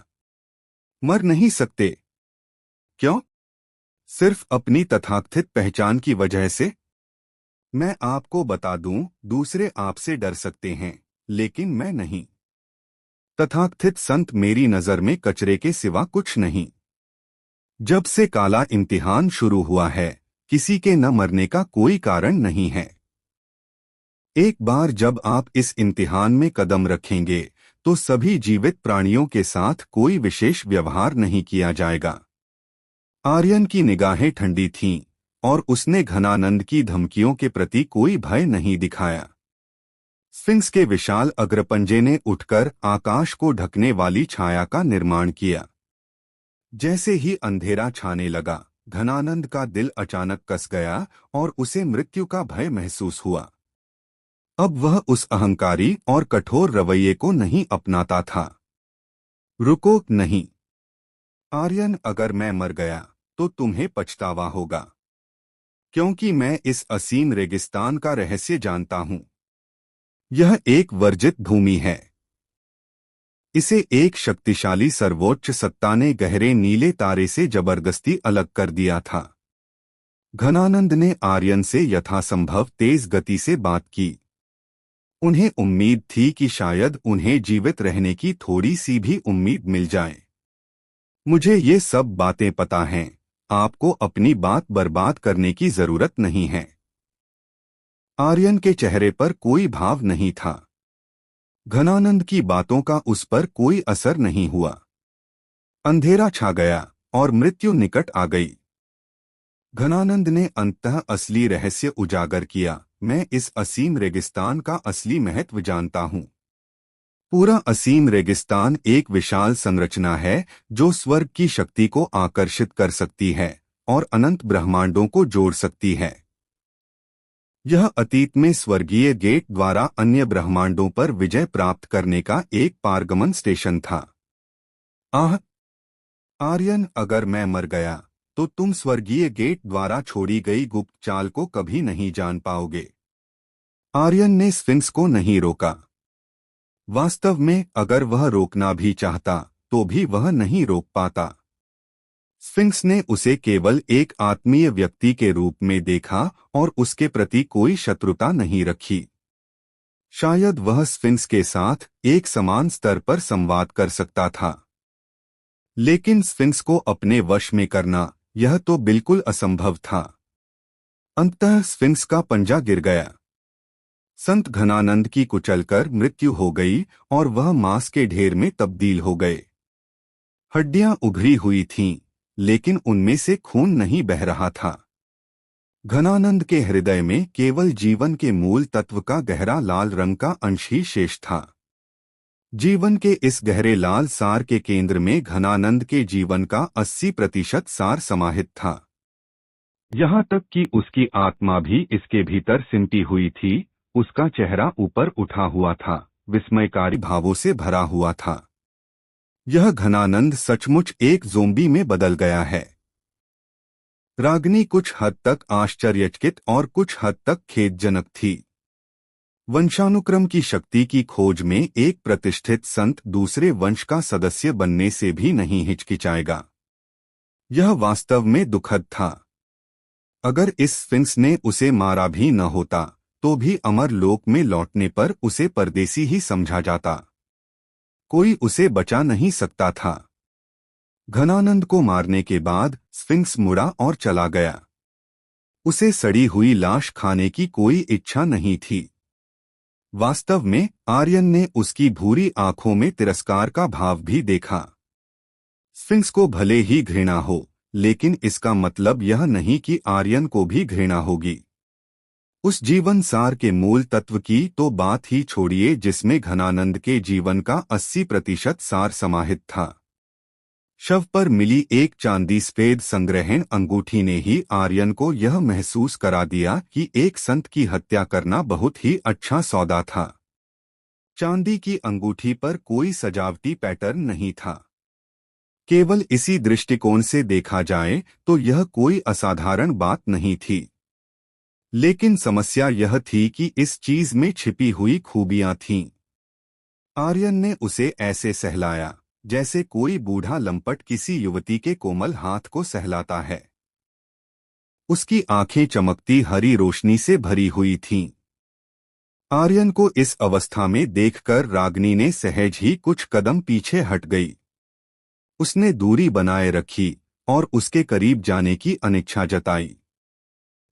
मर नहीं सकते? क्यों? सिर्फ अपनी तथाकथित पहचान की वजह से? मैं आपको बता दूं, दूसरे आपसे डर सकते हैं, लेकिन मैं नहीं। तथाकथित संत मेरी नजर में कचरे के सिवा कुछ नहीं। जब से काला इम्तिहान शुरू हुआ है, किसी के न मरने का कोई कारण नहीं है। एक बार जब आप इस इम्तिहान में कदम रखेंगे, तो सभी जीवित प्राणियों के साथ कोई विशेष व्यवहार नहीं किया जाएगा। आर्यन की निगाहें ठंडी थीं और उसने घनानंद की धमकियों के प्रति कोई भय नहीं दिखाया। स्फिंक्स के विशाल अग्रपंजे ने उठकर आकाश को ढकने वाली छाया का निर्माण किया। जैसे ही अंधेरा छाने लगा, घनानंद का दिल अचानक कस गया और उसे मृत्यु का भय महसूस हुआ। अब वह उस अहंकारी और कठोर रवैये को नहीं अपनाता था। रुको, नहीं। आर्यन, अगर मैं मर गया तो तुम्हें पछतावा होगा, क्योंकि मैं इस असीम रेगिस्तान का रहस्य जानता हूं। यह एक वर्जित भूमि है। इसे एक शक्तिशाली सर्वोच्च सत्ता ने गहरे नीले तारे से जबरदस्ती अलग कर दिया था। घनानंद ने आर्यन से यथासंभव तेज गति से बात की। उन्हें उम्मीद थी कि शायद उन्हें जीवित रहने की थोड़ी सी भी उम्मीद मिल जाए। मुझे ये सब बातें पता हैं, आपको अपनी बात बर्बाद करने की जरूरत नहीं है। आर्यन के चेहरे पर कोई भाव नहीं था। घनानंद की बातों का उस पर कोई असर नहीं हुआ। अंधेरा छा गया और मृत्यु निकट आ गई। घनानंद ने अंततः असली रहस्य उजागर किया। मैं इस असीम रेगिस्तान का असली महत्व जानता हूँ। पूरा असीम रेगिस्तान एक विशाल संरचना है जो स्वर्ग की शक्ति को आकर्षित कर सकती है और अनंत ब्रह्मांडों को जोड़ सकती है। यह अतीत में स्वर्गीय गेट द्वारा अन्य ब्रह्मांडों पर विजय प्राप्त करने का एक पारगमन स्टेशन था। आर्यन, अगर मैं मर गया तो तुम स्वर्गीय गेट द्वारा छोड़ी गई गुप्त चाल को कभी नहीं जान पाओगे। आर्यन ने स्फिंक्स को नहीं रोका। वास्तव में अगर वह रोकना भी चाहता तो भी वह नहीं रोक पाता। स्फिंक्स ने उसे केवल एक आत्मीय व्यक्ति के रूप में देखा और उसके प्रति कोई शत्रुता नहीं रखी। शायद वह स्फिंक्स के साथ एक समान स्तर पर संवाद कर सकता था, लेकिन स्फिंक्स को अपने वश में करना, यह तो बिल्कुल असंभव था। अंततः स्फिंक्स का पंजा गिर गया। संत घनानंद की कुचलकर मृत्यु हो गई और वह मांस के ढेर में तब्दील हो गए। हड्डियां उभरी हुई थीं, लेकिन उनमें से खून नहीं बह रहा था। घनानंद के हृदय में केवल जीवन के मूल तत्व का गहरा लाल रंग का अंश ही शेष था। जीवन के इस गहरे लाल सार के केंद्र में घनानंद के जीवन का 80% सार समाहित था। यहाँ तक कि उसकी आत्मा भी इसके भीतर सिमटी हुई थी। उसका चेहरा ऊपर उठा हुआ था, विस्मयकारी भावों से भरा हुआ था। यह घनानंद सचमुच एक ज़ोंबी में बदल गया है। रागिनी कुछ हद तक आश्चर्यचकित और कुछ हद तक खेदजनक थी। वंशानुक्रम की शक्ति की खोज में एक प्रतिष्ठित संत दूसरे वंश का सदस्य बनने से भी नहीं हिचकिचाएगा। यह वास्तव में दुखद था। अगर इस स्फिंक्स ने उसे मारा भी न होता तो भी अमर लोक में लौटने पर उसे परदेसी ही समझा जाता। कोई उसे बचा नहीं सकता था। घनानंद को मारने के बाद स्फिंक्स मुड़ा और चला गया। उसे सड़ी हुई लाश खाने की कोई इच्छा नहीं थी। वास्तव में आर्यन ने उसकी भूरी आंखों में तिरस्कार का भाव भी देखा। स्फिंक्स को भले ही घृणा हो, लेकिन इसका मतलब यह नहीं कि आर्यन को भी घृणा होगी। उस जीवन सार के मूल तत्व की तो बात ही छोड़िए जिसमें घनानंद के जीवन का 80% सार समाहित था। शव पर मिली एक चांदी सफेद संग्रहण अंगूठी ने ही आर्यन को यह महसूस करा दिया कि एक संत की हत्या करना बहुत ही अच्छा सौदा था। चांदी की अंगूठी पर कोई सजावटी पैटर्न नहीं था। केवल इसी दृष्टिकोण से देखा जाए तो यह कोई असाधारण बात नहीं थी। लेकिन समस्या यह थी कि इस चीज में छिपी हुई खूबियां थीं। आर्यन ने उसे ऐसे सहलाया जैसे कोई बूढ़ा लंपट किसी युवती के कोमल हाथ को सहलाता है। उसकी आंखें चमकती हरी रोशनी से भरी हुई थीं। आर्यन को इस अवस्था में देखकर रागिनी ने सहज ही कुछ कदम पीछे हट गई। उसने दूरी बनाए रखी और उसके करीब जाने की अनिच्छा जताई।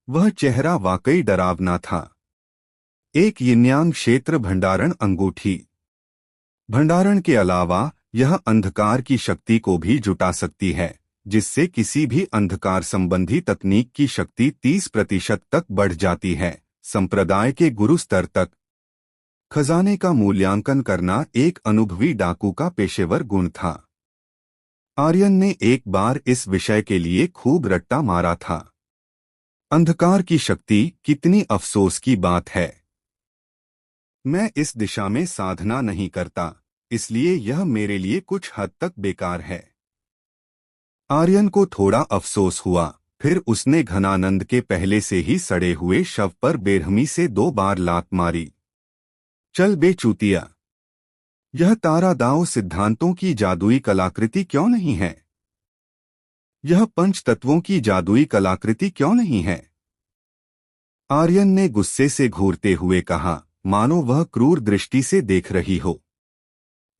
वह चेहरा वाकई डरावना था। एक यिन्यांग क्षेत्र भंडारण अंगूठी। भंडारण के अलावा यह अंधकार की शक्ति को भी जुटा सकती है, जिससे किसी भी अंधकार संबंधी तकनीक की शक्ति 30% तक बढ़ जाती है, संप्रदाय के गुरु स्तर तक। खजाने का मूल्यांकन करना एक अनुभवी डाकू का पेशेवर गुण था। आर्यन ने एक बार इस विषय के लिए खूब रट्टा मारा था। अंधकार की शक्ति, कितनी अफसोस की बात है। मैं इस दिशा में साधना नहीं करता, इसलिए यह मेरे लिए कुछ हद तक बेकार है। आर्यन को थोड़ा अफसोस हुआ। फिर उसने घनानंद के पहले से ही सड़े हुए शव पर बेरहमी से 2 बार लात मारी। चल बे चूतिया, यह तारादाव सिद्धांतों की जादुई कलाकृति क्यों नहीं है? यह पंच तत्वों की जादुई कलाकृति क्यों नहीं है? आर्यन ने गुस्से से घूरते हुए कहा, मानो वह क्रूर दृष्टि से देख रही हो।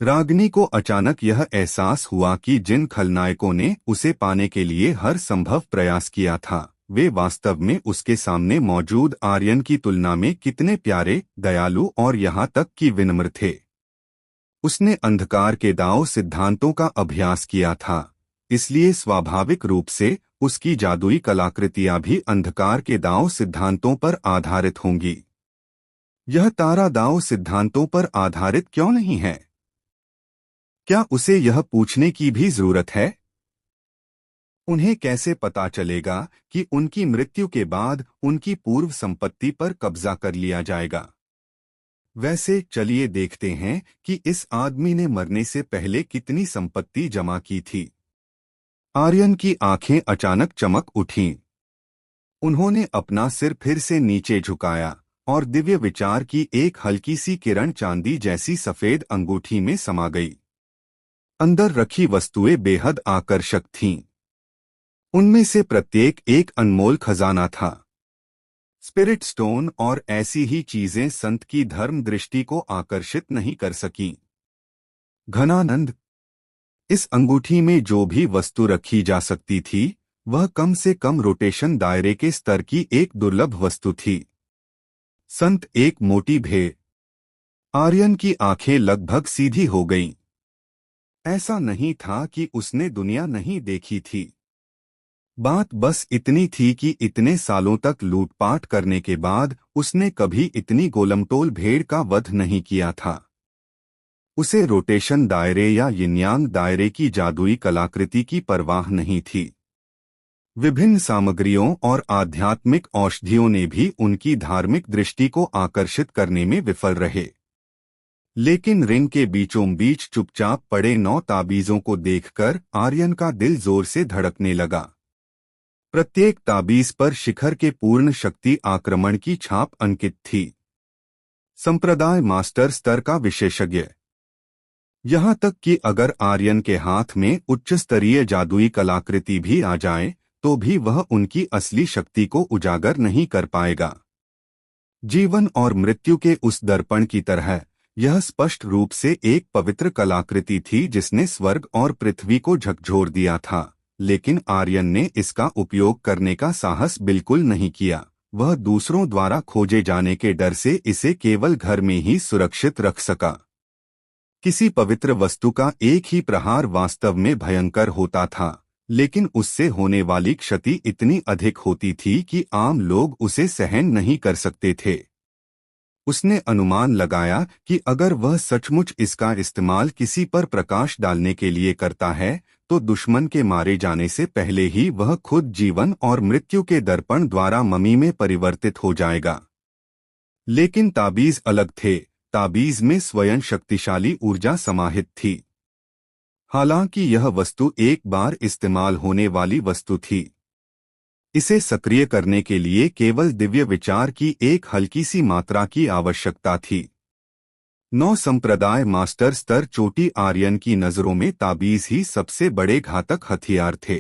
रागिनी को अचानक यह एहसास हुआ कि जिन खलनायकों ने उसे पाने के लिए हर संभव प्रयास किया था, वे वास्तव में उसके सामने मौजूद आर्यन की तुलना में कितने प्यारे, दयालु और यहाँ तक कि विनम्र थे। उसने अंधकार के दांव सिद्धांतों का अभ्यास किया था, इसलिए स्वाभाविक रूप से उसकी जादुई कलाकृतियां भी अंधकार के दांव सिद्धांतों पर आधारित होंगी। यह तारा दांव सिद्धांतों पर आधारित क्यों नहीं है? क्या उसे यह पूछने की भी जरूरत है? उन्हें कैसे पता चलेगा कि उनकी मृत्यु के बाद उनकी पूर्व संपत्ति पर कब्जा कर लिया जाएगा? वैसे चलिए देखते हैं कि इस आदमी ने मरने से पहले कितनी संपत्ति जमा की थी। आर्यन की आंखें अचानक चमक उठीं। उन्होंने अपना सिर फिर से नीचे झुकाया और दिव्य विचार की एक हल्की सी किरण चांदी जैसी सफेद अंगूठी में समा गई। अंदर रखी वस्तुएं बेहद आकर्षक थीं। उनमें से प्रत्येक एक अनमोल खजाना था। स्पिरिट स्टोन और ऐसी ही चीजें संत की धर्म दृष्टि को आकर्षित नहीं कर सकीं। घनानंद, इस अंगूठी में जो भी वस्तु रखी जा सकती थी, वह कम से कम रोटेशन दायरे के स्तर की एक दुर्लभ वस्तु थी। संत एक मोटी भेड़। आर्यन की आंखें लगभग सीधी हो गईं। ऐसा नहीं था कि उसने दुनिया नहीं देखी थी। बात बस इतनी थी कि इतने सालों तक लूटपाट करने के बाद उसने कभी इतनी गोलमटोल भेड़ का वध नहीं किया था। उसे रोटेशन दायरे या यिनयांग दायरे की जादुई कलाकृति की परवाह नहीं थी। विभिन्न सामग्रियों और आध्यात्मिक औषधियों ने भी उनकी धार्मिक दृष्टि को आकर्षित करने में विफल रहे। लेकिन रिंग के बीचों बीच चुपचाप पड़े 9 ताबीजों को देखकर आर्यन का दिल जोर से धड़कने लगा। प्रत्येक ताबीज पर शिखर के पूर्ण शक्ति आक्रमण की छाप अंकित थी। संप्रदाय मास्टर स्तर का विशेषज्ञ। यहाँ तक कि अगर आर्यन के हाथ में उच्च स्तरीय जादुई कलाकृति भी आ जाए तो भी वह उनकी असली शक्ति को उजागर नहीं कर पाएगा। जीवन और मृत्यु के उस दर्पण की तरह यह स्पष्ट रूप से एक पवित्र कलाकृति थी जिसने स्वर्ग और पृथ्वी को झकझोर दिया था, लेकिन आर्यन ने इसका उपयोग करने का साहस बिल्कुल नहीं किया। वह दूसरों द्वारा खोजे जाने के डर से इसे केवल घर में ही सुरक्षित रख सका। किसी पवित्र वस्तु का एक ही प्रहार वास्तव में भयंकर होता था, लेकिन उससे होने वाली क्षति इतनी अधिक होती थी कि आम लोग उसे सहन नहीं कर सकते थे। उसने अनुमान लगाया कि अगर वह सचमुच इसका इस्तेमाल किसी पर प्रकाश डालने के लिए करता है तो दुश्मन के मारे जाने से पहले ही वह खुद जीवन और मृत्यु के दर्पण द्वारा ममी में परिवर्तित हो जाएगा। लेकिन ताबीज अलग थे। ताबीज में स्वयं शक्तिशाली ऊर्जा समाहित थी। हालांकि यह वस्तु एक बार इस्तेमाल होने वाली वस्तु थी। इसे सक्रिय करने के लिए केवल दिव्य विचार की एक हल्की सी मात्रा की आवश्यकता थी। 9 संप्रदाय मास्टर स्तर चोटी आर्यन की नजरों में ताबीज ही सबसे बड़े घातक हथियार थे।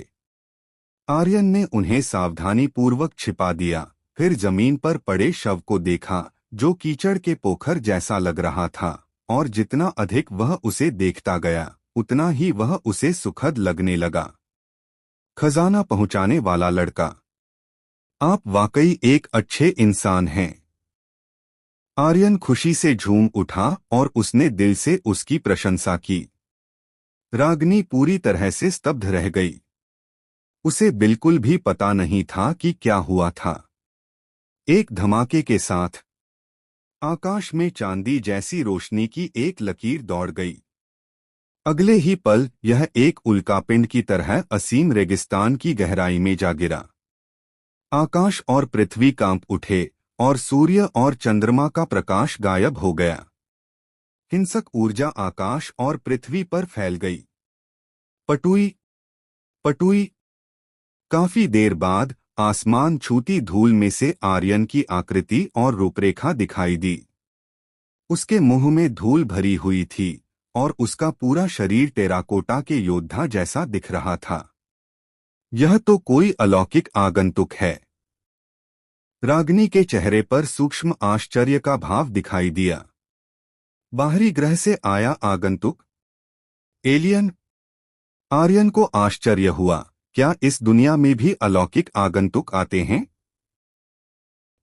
आर्यन ने उन्हें सावधानी पूर्वक छिपा दिया, फिर जमीन पर पड़े शव को देखा जो कीचड़ के पोखर जैसा लग रहा था, और जितना अधिक वह उसे देखता गया उतना ही वह उसे सुखद लगने लगा। खजाना पहुंचाने वाला लड़का, आप वाकई एक अच्छे इंसान हैं। आर्यन खुशी से झूम उठा और उसने दिल से उसकी प्रशंसा की। रागनी पूरी तरह से स्तब्ध रह गई। उसे बिल्कुल भी पता नहीं था कि क्या हुआ था। एक धमाके के साथ आकाश में चांदी जैसी रोशनी की एक लकीर दौड़ गई। अगले ही पल यह एक उल्कापिंड की तरह असीम रेगिस्तान की गहराई में जा गिरा। आकाश और पृथ्वी कांप उठे और सूर्य और चंद्रमा का प्रकाश गायब हो गया। हिंसक ऊर्जा आकाश और पृथ्वी पर फैल गई। पटुई पटुई। काफी देर बाद आसमान छूती धूल में से आर्यन की आकृति और रूपरेखा दिखाई दी। उसके मुंह में धूल भरी हुई थी और उसका पूरा शरीर टेराकोटा के योद्धा जैसा दिख रहा था। यह तो कोई अलौकिक आगंतुक है। रागिनी के चेहरे पर सूक्ष्म आश्चर्य का भाव दिखाई दिया। बाहरी ग्रह से आया आगंतुक? एलियन? आर्यन को आश्चर्य हुआ, क्या इस दुनिया में भी अलौकिक आगंतुक आते हैं?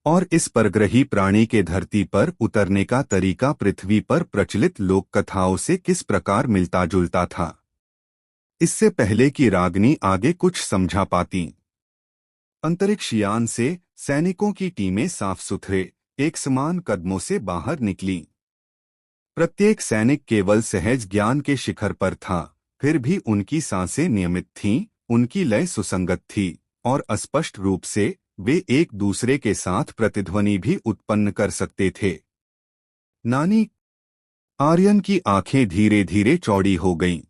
और इस परग्रही प्राणी के धरती पर उतरने का तरीका पृथ्वी पर प्रचलित लोक कथाओं से किस प्रकार मिलता जुलता था? इससे पहले कि रागिनी आगे कुछ समझा पाती, अंतरिक्ष यान से सैनिकों की टीमें साफ सुथरे एक समान कदमों से बाहर निकलीं। प्रत्येक सैनिक केवल सहज ज्ञान के शिखर पर था, फिर भी उनकी सांसें नियमित थीं, उनकी लय सुसंगत थी और अस्पष्ट रूप से वे एक दूसरे के साथ प्रतिध्वनि भी उत्पन्न कर सकते थे। नानी? आर्यन की आंखें धीरे धीरे चौड़ी हो गईं।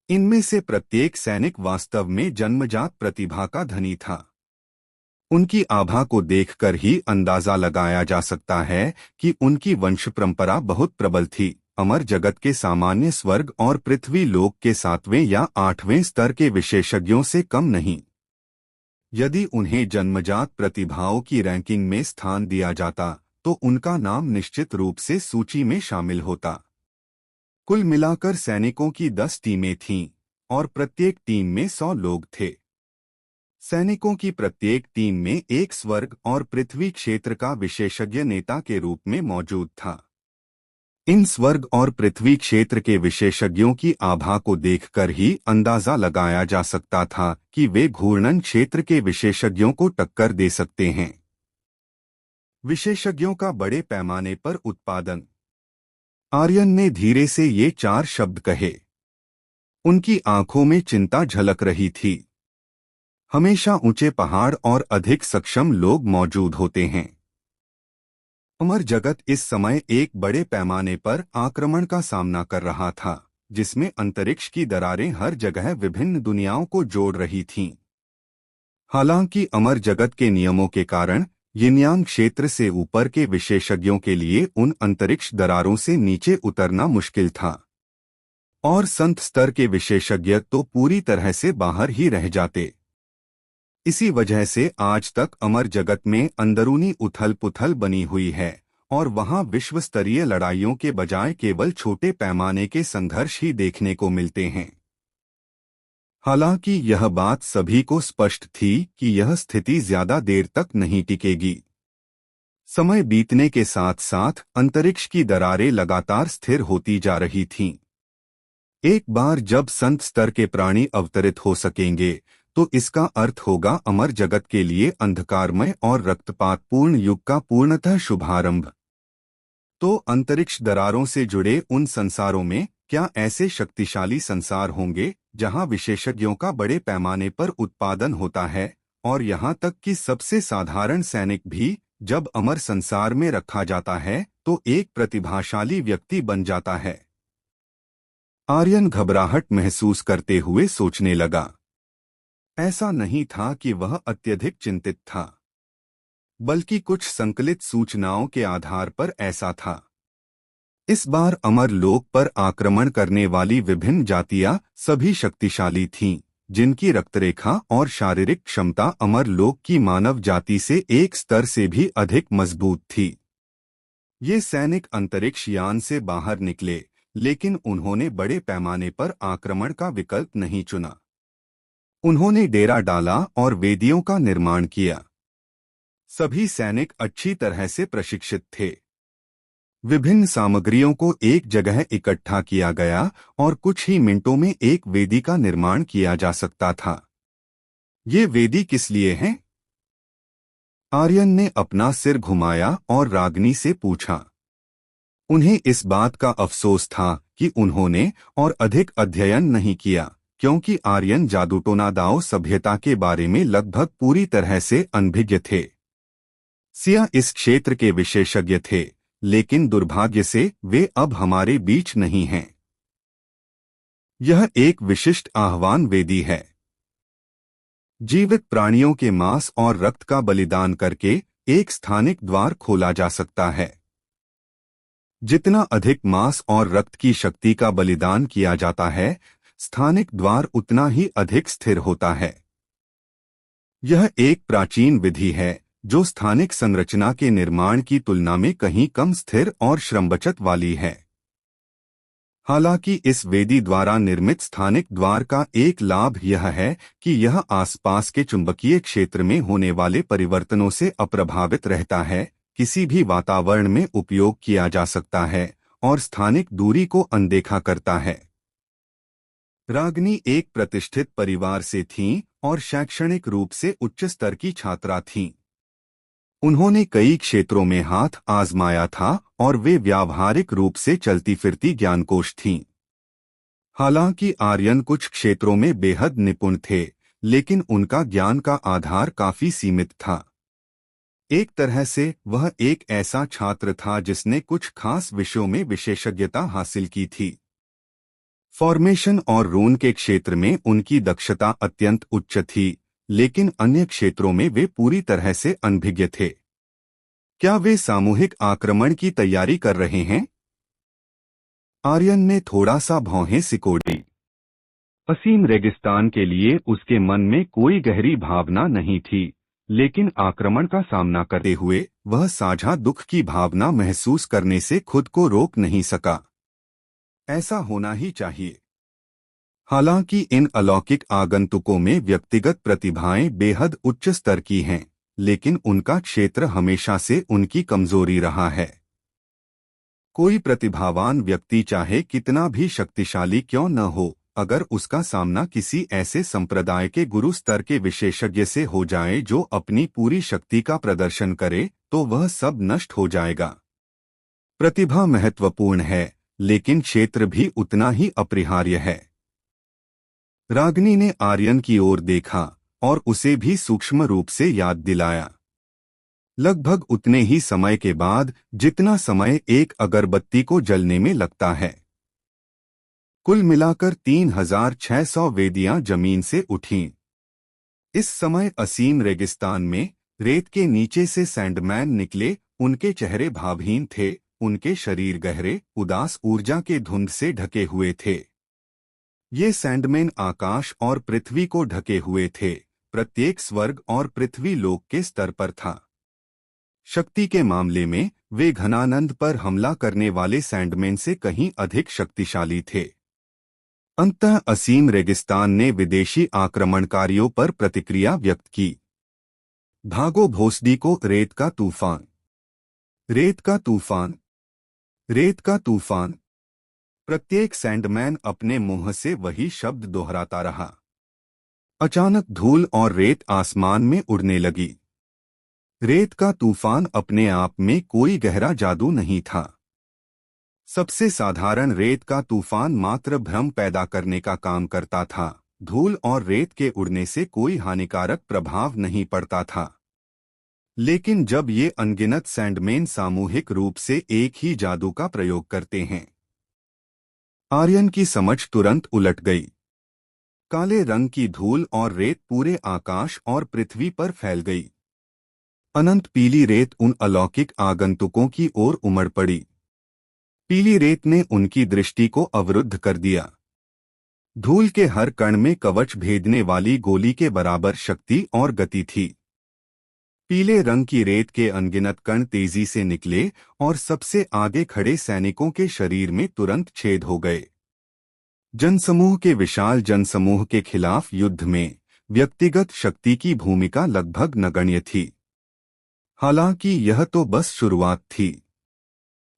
इनमें से प्रत्येक सैनिक वास्तव में जन्मजात प्रतिभा का धनी था। उनकी आभा को देखकर ही अंदाजा लगाया जा सकता है कि उनकी वंश परंपरा बहुत प्रबल थी, अमर जगत के सामान्य स्वर्ग और पृथ्वी लोक के 7वें या 8वें स्तर के विशेषज्ञों से कम नहीं। यदि उन्हें जन्मजात प्रतिभाओं की रैंकिंग में स्थान दिया जाता तो उनका नाम निश्चित रूप से सूची में शामिल होता। कुल मिलाकर सैनिकों की 10 टीमें थीं और प्रत्येक टीम में 100 लोग थे। सैनिकों की प्रत्येक टीम में एक स्वर्ग और पृथ्वी क्षेत्र का विशेषज्ञ नेता के रूप में मौजूद था। इन स्वर्ग और पृथ्वी क्षेत्र के विशेषज्ञों की आभा को देखकर ही अंदाजा लगाया जा सकता था कि वे घूर्णन क्षेत्र के विशेषज्ञों को टक्कर दे सकते हैं। विशेषज्ञों का बड़े पैमाने पर उत्पादन। आर्यन ने धीरे से ये 4 शब्द कहे। उनकी आंखों में चिंता झलक रही थी। हमेशा ऊंचे पहाड़ और अधिक सक्षम लोग मौजूद होते हैं। अमर जगत इस समय एक बड़े पैमाने पर आक्रमण का सामना कर रहा था, जिसमें अंतरिक्ष की दरारें हर जगह विभिन्न दुनियाओं को जोड़ रही थीं। हालांकि अमर जगत के नियमों के कारण यिनयान क्षेत्र से ऊपर के विशेषज्ञों के लिए उन अंतरिक्ष दरारों से नीचे उतरना मुश्किल था, और संत स्तर के विशेषज्ञ तो पूरी तरह से बाहर ही रह जाते। इसी वजह से आज तक अमर जगत में अंदरूनी उथल पुथल बनी हुई है और वहां विश्व स्तरीय लड़ाइयों के बजाय केवल छोटे पैमाने के संघर्ष ही देखने को मिलते हैं। हालांकि यह बात सभी को स्पष्ट थी कि यह स्थिति ज्यादा देर तक नहीं टिकेगी। समय बीतने के साथ साथ अंतरिक्ष की दरारें लगातार स्थिर होती जा रही थीं। एक बार जब संत स्तर के प्राणी अवतरित हो सकेंगे तो इसका अर्थ होगा अमर जगत के लिए अंधकारमय और रक्तपातपूर्ण युग का पूर्णतः शुभारंभ। तो अंतरिक्ष दरारों से जुड़े उन संसारों में क्या ऐसे शक्तिशाली संसार होंगे जहां विशेषज्ञों का बड़े पैमाने पर उत्पादन होता है, और यहां तक कि सबसे साधारण सैनिक भी जब अमर संसार में रखा जाता है तो एक प्रतिभाशाली व्यक्ति बन जाता है। आर्यन घबराहट महसूस करते हुए सोचने लगा। ऐसा नहीं था कि वह अत्यधिक चिंतित था, बल्कि कुछ संकलित सूचनाओं के आधार पर ऐसा था। इस बार अमर लोक पर आक्रमण करने वाली विभिन्न जातियां सभी शक्तिशाली थीं, जिनकी रक्तरेखा और शारीरिक क्षमता अमर लोक की मानव जाति से एक स्तर से भी अधिक मजबूत थी। ये सैनिक अंतरिक्ष यान से बाहर निकले, लेकिन उन्होंने बड़े पैमाने पर आक्रमण का विकल्प नहीं चुना। उन्होंने डेरा डाला और वेदियों का निर्माण किया। सभी सैनिक अच्छी तरह से प्रशिक्षित थे। विभिन्न सामग्रियों को एक जगह इकट्ठा किया गया और कुछ ही मिनटों में एक वेदी का निर्माण किया जा सकता था। ये वेदी किस लिए है? आर्यन ने अपना सिर घुमाया और रागनी से पूछा। उन्हें इस बात का अफसोस था कि उन्होंने और अधिक अध्ययन नहीं किया, क्योंकि आर्यन जादूटोना दाओ सभ्यता के बारे में लगभग पूरी तरह से अनभिज्ञ थे। सिया इस क्षेत्र के विशेषज्ञ थे, लेकिन दुर्भाग्य से वे अब हमारे बीच नहीं हैं। यह एक विशिष्ट आह्वान वेदी है। जीवित प्राणियों के मांस और रक्त का बलिदान करके एक स्थानिक द्वार खोला जा सकता है। जितना अधिक मांस और रक्त की शक्ति का बलिदान किया जाता है, स्थानिक द्वार उतना ही अधिक स्थिर होता है। यह एक प्राचीन विधि है जो स्थानिक संरचना के निर्माण की तुलना में कहीं कम स्थिर और श्रम बचत वाली है। हालांकि इस वेदी द्वारा निर्मित स्थानिक द्वार का एक लाभ यह है कि यह आसपास के चुंबकीय क्षेत्र में होने वाले परिवर्तनों से अप्रभावित रहता है, किसी भी वातावरण में उपयोग किया जा सकता है और स्थानिक दूरी को अनदेखा करता है। रागनी एक प्रतिष्ठित परिवार से थीं और शैक्षणिक रूप से उच्च स्तर की छात्रा थीं। उन्होंने कई क्षेत्रों में हाथ आजमाया था और वे व्यावहारिक रूप से चलती फिरती ज्ञानकोश थीं। हालांकि आर्यन कुछ क्षेत्रों में बेहद निपुण थे, लेकिन उनका ज्ञान का आधार काफी सीमित था। एक तरह से वह एक ऐसा छात्र था जिसने कुछ खास विषयों में विशेषज्ञता हासिल की थी। फॉर्मेशन और रून के क्षेत्र में उनकी दक्षता अत्यंत उच्च थी, लेकिन अन्य क्षेत्रों में वे पूरी तरह से अनभिज्ञ थे। क्या वे सामूहिक आक्रमण की तैयारी कर रहे हैं? आर्यन ने थोड़ा सा भौहें सिकोड़ी। असीम रेगिस्तान के लिए उसके मन में कोई गहरी भावना नहीं थी, लेकिन आक्रमण का सामना करते हुए वह साझा दुख की भावना महसूस करने से खुद को रोक नहीं सका। ऐसा होना ही चाहिए। हालांकि इन अलौकिक आगंतुकों में व्यक्तिगत प्रतिभाएं बेहद उच्च स्तर की हैं, लेकिन उनका क्षेत्र हमेशा से उनकी कमजोरी रहा है। कोई प्रतिभावान व्यक्ति चाहे कितना भी शक्तिशाली क्यों न हो, अगर उसका सामना किसी ऐसे संप्रदाय के गुरु स्तर के विशेषज्ञ से हो जाए जो अपनी पूरी शक्ति का प्रदर्शन करे, तो वह सब नष्ट हो जाएगा। प्रतिभा महत्वपूर्ण है, लेकिन क्षेत्र भी उतना ही अपरिहार्य है। रागिनी ने आर्यन की ओर देखा और उसे भी सूक्ष्म रूप से याद दिलाया। लगभग उतने ही समय के बाद जितना समय एक अगरबत्ती को जलने में लगता है। कुल मिलाकर 3600 वेदियां जमीन से उठीं। इस समय असीम रेगिस्तान में रेत के नीचे से सैंडमैन निकले। उनके चेहरे भावहीन थे, उनके शरीर गहरे उदास ऊर्जा के धुंध से ढके हुए थे। ये सैंडमैन आकाश और पृथ्वी को ढके हुए थे, प्रत्येक स्वर्ग और पृथ्वी लोक के स्तर पर था। शक्ति के मामले में वे घनानंद पर हमला करने वाले सैंडमैन से कहीं अधिक शक्तिशाली थे। अंततः असीम रेगिस्तान ने विदेशी आक्रमणकारियों पर प्रतिक्रिया व्यक्त की। भागो भोसडी को रेत का तूफान, रेत का तूफान, रेत का तूफान। प्रत्येक सैंडमैन अपने मुंह से वही शब्द दोहराता रहा। अचानक धूल और रेत आसमान में उड़ने लगी। रेत का तूफान अपने आप में कोई गहरा जादू नहीं था। सबसे साधारण रेत का तूफान मात्र भ्रम पैदा करने का काम करता था। धूल और रेत के उड़ने से कोई हानिकारक प्रभाव नहीं पड़ता था। लेकिन जब ये अनगिनत सैंडमैन सामूहिक रूप से एक ही जादू का प्रयोग करते हैं, आर्यन की समझ तुरंत उलट गई। काले रंग की धूल और रेत पूरे आकाश और पृथ्वी पर फैल गई। अनंत पीली रेत उन अलौकिक आगंतुकों की ओर उमड़ पड़ी। पीली रेत ने उनकी दृष्टि को अवरुद्ध कर दिया। धूल के हर कण में कवच भेदने वाली गोली के बराबर शक्ति और गति थी। पीले रंग की रेत के अनगिनत कण तेजी से निकले और सबसे आगे खड़े सैनिकों के शरीर में तुरंत छेद हो गए। जनसमूह के विशाल जनसमूह के खिलाफ युद्ध में व्यक्तिगत शक्ति की भूमिका लगभग नगण्य थी। हालांकि यह तो बस शुरुआत थी।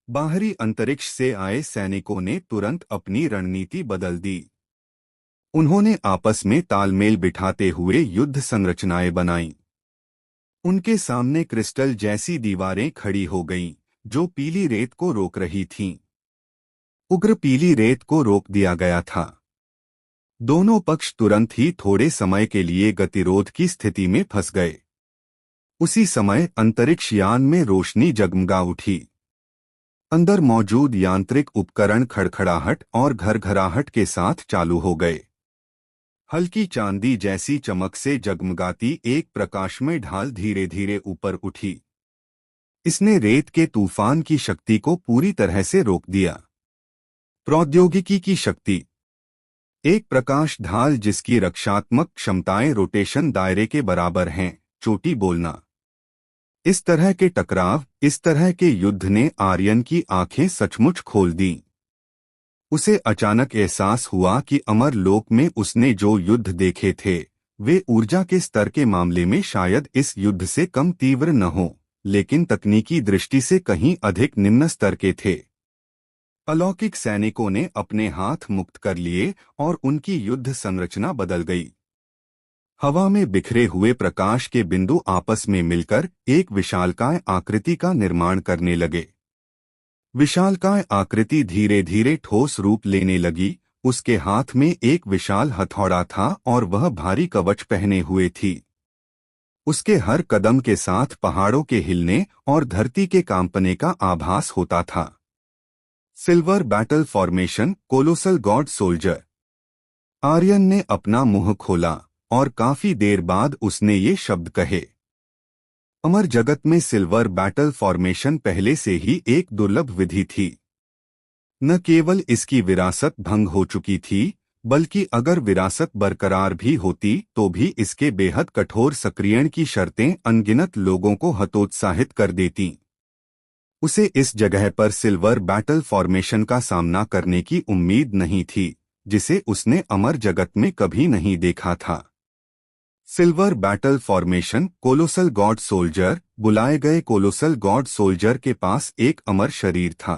बाहरी अंतरिक्ष से आए सैनिकों ने तुरंत अपनी रणनीति बदल दी। उन्होंने आपस में तालमेल बिठाते हुए युद्ध संरचनाएं बनाईं। उनके सामने क्रिस्टल जैसी दीवारें खड़ी हो गईं, जो पीली रेत को रोक रही थीं। उग्र पीली रेत को रोक दिया गया था। दोनों पक्ष तुरंत ही थोड़े समय के लिए गतिरोध की स्थिति में फंस गए। उसी समय अंतरिक्ष यान में रोशनी जगमगा उठी। अंदर मौजूद यांत्रिक उपकरण खड़खड़ाहट और घरघराहट के साथ चालू हो गए। हल्की चांदी जैसी चमक से जगमगाती एक प्रकाशमय ढाल धीरे धीरे ऊपर उठी। इसने रेत के तूफान की शक्ति को पूरी तरह से रोक दिया। प्रौद्योगिकी की शक्ति। एक प्रकाश ढाल जिसकी रक्षात्मक क्षमताएं रोटेशन दायरे के बराबर हैं, चोटी बोलना। इस तरह के टकराव, इस तरह के युद्ध ने आर्यन की आंखें सचमुच खोल दीं। उसे अचानक एहसास हुआ कि अमर लोक में उसने जो युद्ध देखे थे, वे ऊर्जा के स्तर के मामले में शायद इस युद्ध से कम तीव्र न हो, लेकिन तकनीकी दृष्टि से कहीं अधिक निम्न स्तर के थे। अलौकिक सैनिकों ने अपने हाथ मुक्त कर लिए और उनकी युद्ध संरचना बदल गई। हवा में बिखरे हुए प्रकाश के बिंदु आपस में मिलकर एक विशालकाय आकृति का निर्माण करने लगे। विशालकाय आकृति धीरे धीरे ठोस रूप लेने लगी। उसके हाथ में एक विशाल हथौड़ा था और वह भारी कवच पहने हुए थी। उसके हर कदम के साथ पहाड़ों के हिलने और धरती के कांपने का आभास होता था। Silver battle formation, colossal god soldier. Aryan ने अपना मुंह खोला और काफी देर बाद उसने ये शब्द कहे। अमर जगत में सिल्वर बैटल फॉर्मेशन पहले से ही एक दुर्लभ विधि थी। न केवल इसकी विरासत भंग हो चुकी थी, बल्कि अगर विरासत बरकरार भी होती तो भी इसके बेहद कठोर सक्रियण की शर्तें अनगिनत लोगों को हतोत्साहित कर देतीं। उसे इस जगह पर सिल्वर बैटल फॉर्मेशन का सामना करने की उम्मीद नहीं थी, जिसे उसने अमर जगत में कभी नहीं देखा था। Silver battle formation, colossal god soldier. बुलाए गए कोलोसल गॉड सोल्जर के पास एक अमर शरीर था।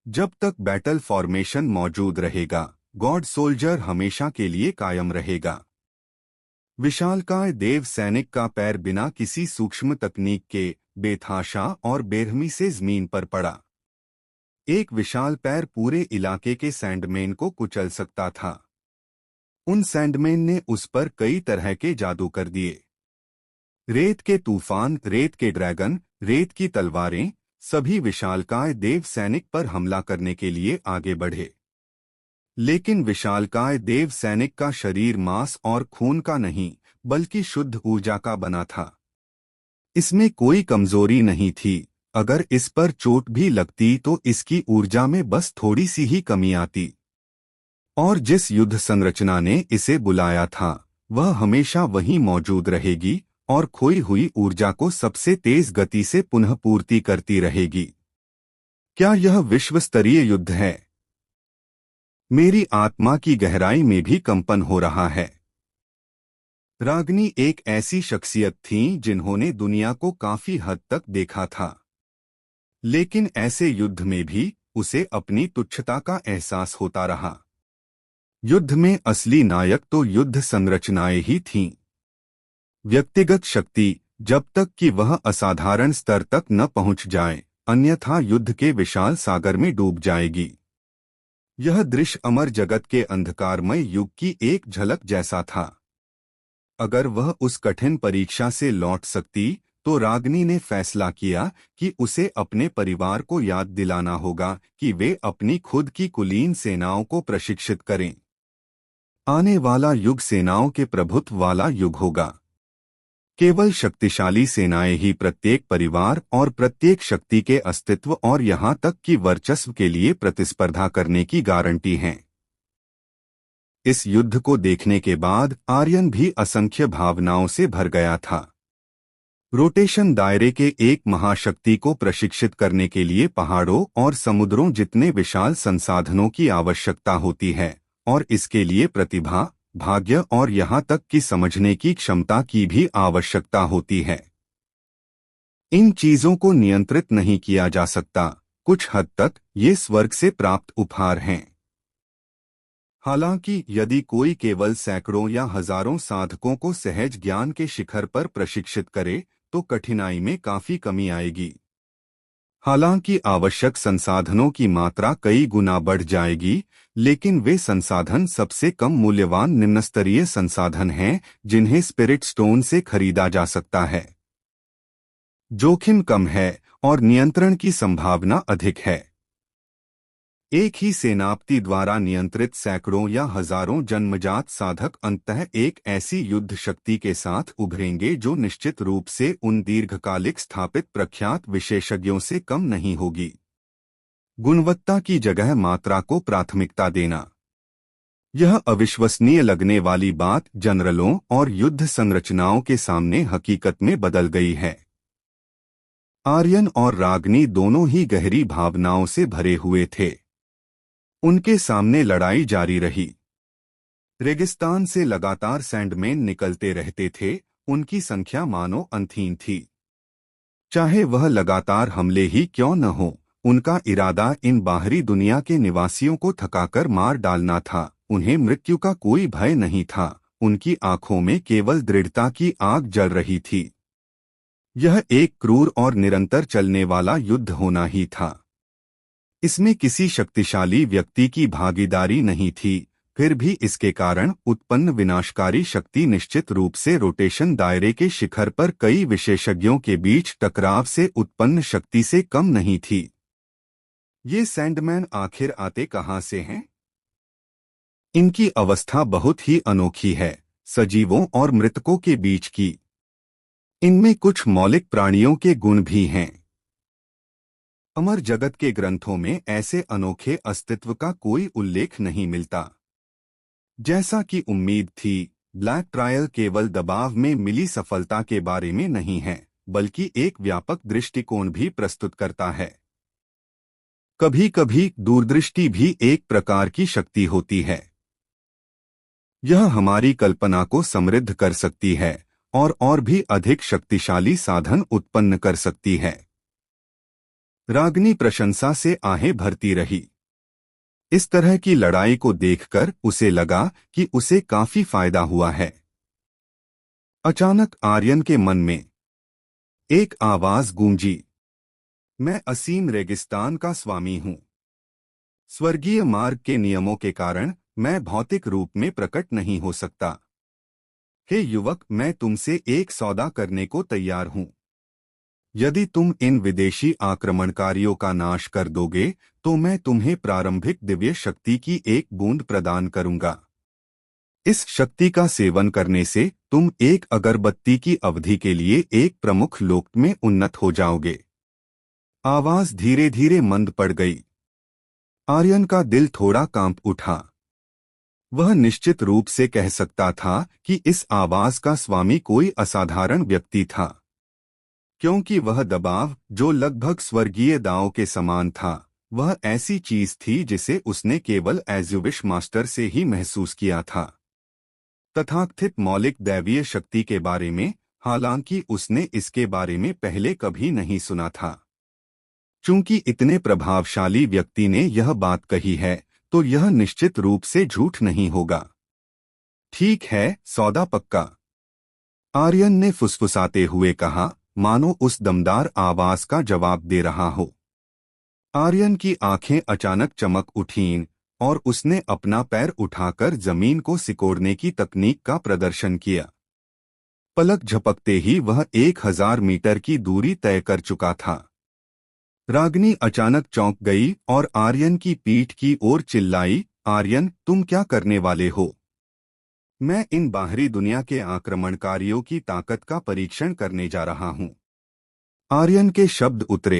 जब तक बैटल फॉर्मेशन मौजूद रहेगा, गॉड सोल्जर हमेशा के लिए कायम रहेगा। विशालकाय देव सैनिक का पैर बिना किसी सूक्ष्म तकनीक के बेतहाशा और बेरहमी से जमीन पर पड़ा। एक विशाल पैर पूरे इलाके के सैंडमैन को कुचल सकता था। उन सैंडमैन ने उस पर कई तरह के जादू कर दिए। रेत के तूफान, रेत के ड्रैगन, रेत की तलवारें, सभी विशालकाय देव सैनिक पर हमला करने के लिए आगे बढ़े। लेकिन विशालकाय देव सैनिक का शरीर मांस और खून का नहीं, बल्कि शुद्ध ऊर्जा का बना था। इसमें कोई कमजोरी नहीं थी। अगर इस पर चोट भी लगती तो इसकी ऊर्जा में बस थोड़ी सी ही कमी आती। और जिस युद्ध संरचना ने इसे बुलाया था, वह हमेशा वहीं मौजूद रहेगी और खोई हुई ऊर्जा को सबसे तेज गति से पुनः पूर्ति करती रहेगी। क्या यह विश्व स्तरीय युद्ध है? मेरी आत्मा की गहराई में भी कंपन हो रहा है। रागनी एक ऐसी शख्सियत थीं जिन्होंने दुनिया को काफी हद तक देखा था, लेकिन ऐसे युद्ध में भी उसे अपनी तुच्छता का एहसास होता रहा। युद्ध में असली नायक तो युद्ध संरचनाएं ही थीं। व्यक्तिगत शक्ति, जब तक कि वह असाधारण स्तर तक न पहुंच जाए, अन्यथा युद्ध के विशाल सागर में डूब जाएगी। यह दृश्य अमर जगत के अंधकारमय युग की एक झलक जैसा था। अगर वह उस कठिन परीक्षा से लौट सकती, तो रागनी ने फैसला किया कि उसे अपने परिवार को याद दिलाना होगा कि वे अपनी खुद की कुलीन सेनाओं को प्रशिक्षित करें। आने वाला युग सेनाओं के प्रभुत्व वाला युग होगा। केवल शक्तिशाली सेनाएं ही प्रत्येक परिवार और प्रत्येक शक्ति के अस्तित्व और यहां तक कि वर्चस्व के लिए प्रतिस्पर्धा करने की गारंटी हैं। इस युद्ध को देखने के बाद आर्यन भी असंख्य भावनाओं से भर गया था। रोटेशन दायरे के एक महाशक्ति को प्रशिक्षित करने के लिए पहाड़ों और समुद्रों जितने विशाल संसाधनों की आवश्यकता होती है, और इसके लिए प्रतिभा, भाग्य और यहाँ तक कि समझने की क्षमता की भी आवश्यकता होती है। इन चीजों को नियंत्रित नहीं किया जा सकता। कुछ हद तक ये स्वर्ग से प्राप्त उपहार हैं। हालांकि यदि कोई केवल सैकड़ों या हजारों साधकों को सहज ज्ञान के शिखर पर प्रशिक्षित करे, तो कठिनाई में काफी कमी आएगी। हालांकि आवश्यक संसाधनों की मात्रा कई गुना बढ़ जाएगी, लेकिन वे संसाधन सबसे कम मूल्यवान निम्नस्तरीय संसाधन हैं जिन्हें स्पिरिट स्टोन से खरीदा जा सकता है। जोखिम कम है और नियंत्रण की संभावना अधिक है। एक ही सेनापति द्वारा नियंत्रित सैकड़ों या हजारों जन्मजात साधक अंततः एक ऐसी युद्ध शक्ति के साथ उभरेंगे जो निश्चित रूप से उन दीर्घकालिक स्थापित प्रख्यात विशेषज्ञों से कम नहीं होगी। गुणवत्ता की जगह मात्रा को प्राथमिकता देना। यह अविश्वसनीय लगने वाली बात जनरलों और युद्ध संरचनाओं के सामने हकीकत में बदल गई है। आर्यन और रागनी दोनों ही गहरी भावनाओं से भरे हुए थे। उनके सामने लड़ाई जारी रही। रेगिस्तान से लगातार सैंडमैन निकलते रहते थे, उनकी संख्या मानो अनंत थी। चाहे वह लगातार हमले ही क्यों न हो, उनका इरादा इन बाहरी दुनिया के निवासियों को थकाकर मार डालना था। उन्हें मृत्यु का कोई भय नहीं था, उनकी आंखों में केवल दृढ़ता की आग जल रही थी। यह एक क्रूर और निरंतर चलने वाला युद्ध होना ही था। इसमें किसी शक्तिशाली व्यक्ति की भागीदारी नहीं थी, फिर भी इसके कारण उत्पन्न विनाशकारी शक्ति निश्चित रूप से रोटेशन दायरे के शिखर पर कई विशेषज्ञों के बीच टकराव से उत्पन्न शक्ति से कम नहीं थी। ये सैंडमैन आखिर आते कहां से हैं? इनकी अवस्था बहुत ही अनोखी है, सजीवों और मृतकों के बीच की। इनमें कुछ मौलिक प्राणियों के गुण भी हैं। अमर जगत के ग्रंथों में ऐसे अनोखे अस्तित्व का कोई उल्लेख नहीं मिलता। जैसा कि उम्मीद थी, ब्लैक ट्रायल केवल दबाव में मिली सफलता के बारे में नहीं है, बल्कि एक व्यापक दृष्टिकोण भी प्रस्तुत करता है। कभी कभी दूरदृष्टि भी एक प्रकार की शक्ति होती है। यह हमारी कल्पना को समृद्ध कर सकती है और भी अधिक शक्तिशाली साधन उत्पन्न कर सकती है। रागिनी प्रशंसा से आहें भरती रही। इस तरह की लड़ाई को देखकर उसे लगा कि उसे काफी फायदा हुआ है। अचानक आर्यन के मन में एक आवाज गूंजी, मैं असीम रेगिस्तान का स्वामी हूं। स्वर्गीय मार्ग के नियमों के कारण मैं भौतिक रूप में प्रकट नहीं हो सकता। हे युवक, मैं तुमसे एक सौदा करने को तैयार हूं। यदि तुम इन विदेशी आक्रमणकारियों का नाश कर दोगे तो मैं तुम्हें प्रारंभिक दिव्य शक्ति की एक बूंद प्रदान करूंगा। इस शक्ति का सेवन करने से तुम एक अगरबत्ती की अवधि के लिए एक प्रमुख लोक में उन्नत हो जाओगे। आवाज धीरे धीरे मंद पड़ गई। आर्यन का दिल थोड़ा कांप उठा। वह निश्चित रूप से कह सकता था कि इस आवाज का स्वामी कोई असाधारण व्यक्ति था, क्योंकि वह दबाव, जो लगभग स्वर्गीय दांव के समान था, वह ऐसी चीज थी जिसे उसने केवल एज़्यूविश मास्टर से ही महसूस किया था। तथाकथित मौलिक दैवीय शक्ति के बारे में, हालांकि उसने इसके बारे में पहले कभी नहीं सुना था। चूंकि इतने प्रभावशाली व्यक्ति ने यह बात कही है तो यह निश्चित रूप से झूठ नहीं होगा। ठीक है, सौदा पक्का, आर्यन ने फुसफुसाते हुए कहा, मानो उस दमदार आवाज का जवाब दे रहा हो। आर्यन की आंखें अचानक चमक उठीं और उसने अपना पैर उठाकर जमीन को सिकोड़ने की तकनीक का प्रदर्शन किया। पलक झपकते ही वह 1000 मीटर की दूरी तय कर चुका था। रागिनी अचानक चौंक गई और आर्यन की पीठ की ओर चिल्लाई, आर्यन, तुम क्या करने वाले हो? मैं इन बाहरी दुनिया के आक्रमणकारियों की ताकत का परीक्षण करने जा रहा हूं। आर्यन के शब्द उतरे।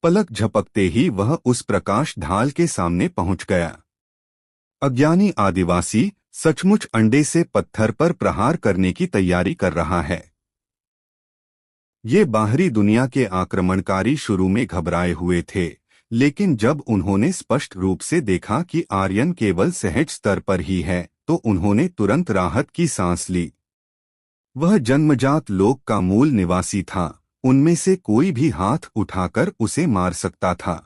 पलक झपकते ही वह उस प्रकाश ढाल के सामने पहुंच गया। अज्ञानी आदिवासी सचमुच अंडे से पत्थर पर प्रहार करने की तैयारी कर रहा है। ये बाहरी दुनिया के आक्रमणकारी शुरू में घबराए हुए थे, लेकिन जब उन्होंने स्पष्ट रूप से देखा कि आर्यन केवल सहज स्तर पर ही है तो उन्होंने तुरंत राहत की सांस ली। वह जन्मजात लोक का मूल निवासी था, उनमें से कोई भी हाथ उठाकर उसे मार सकता था।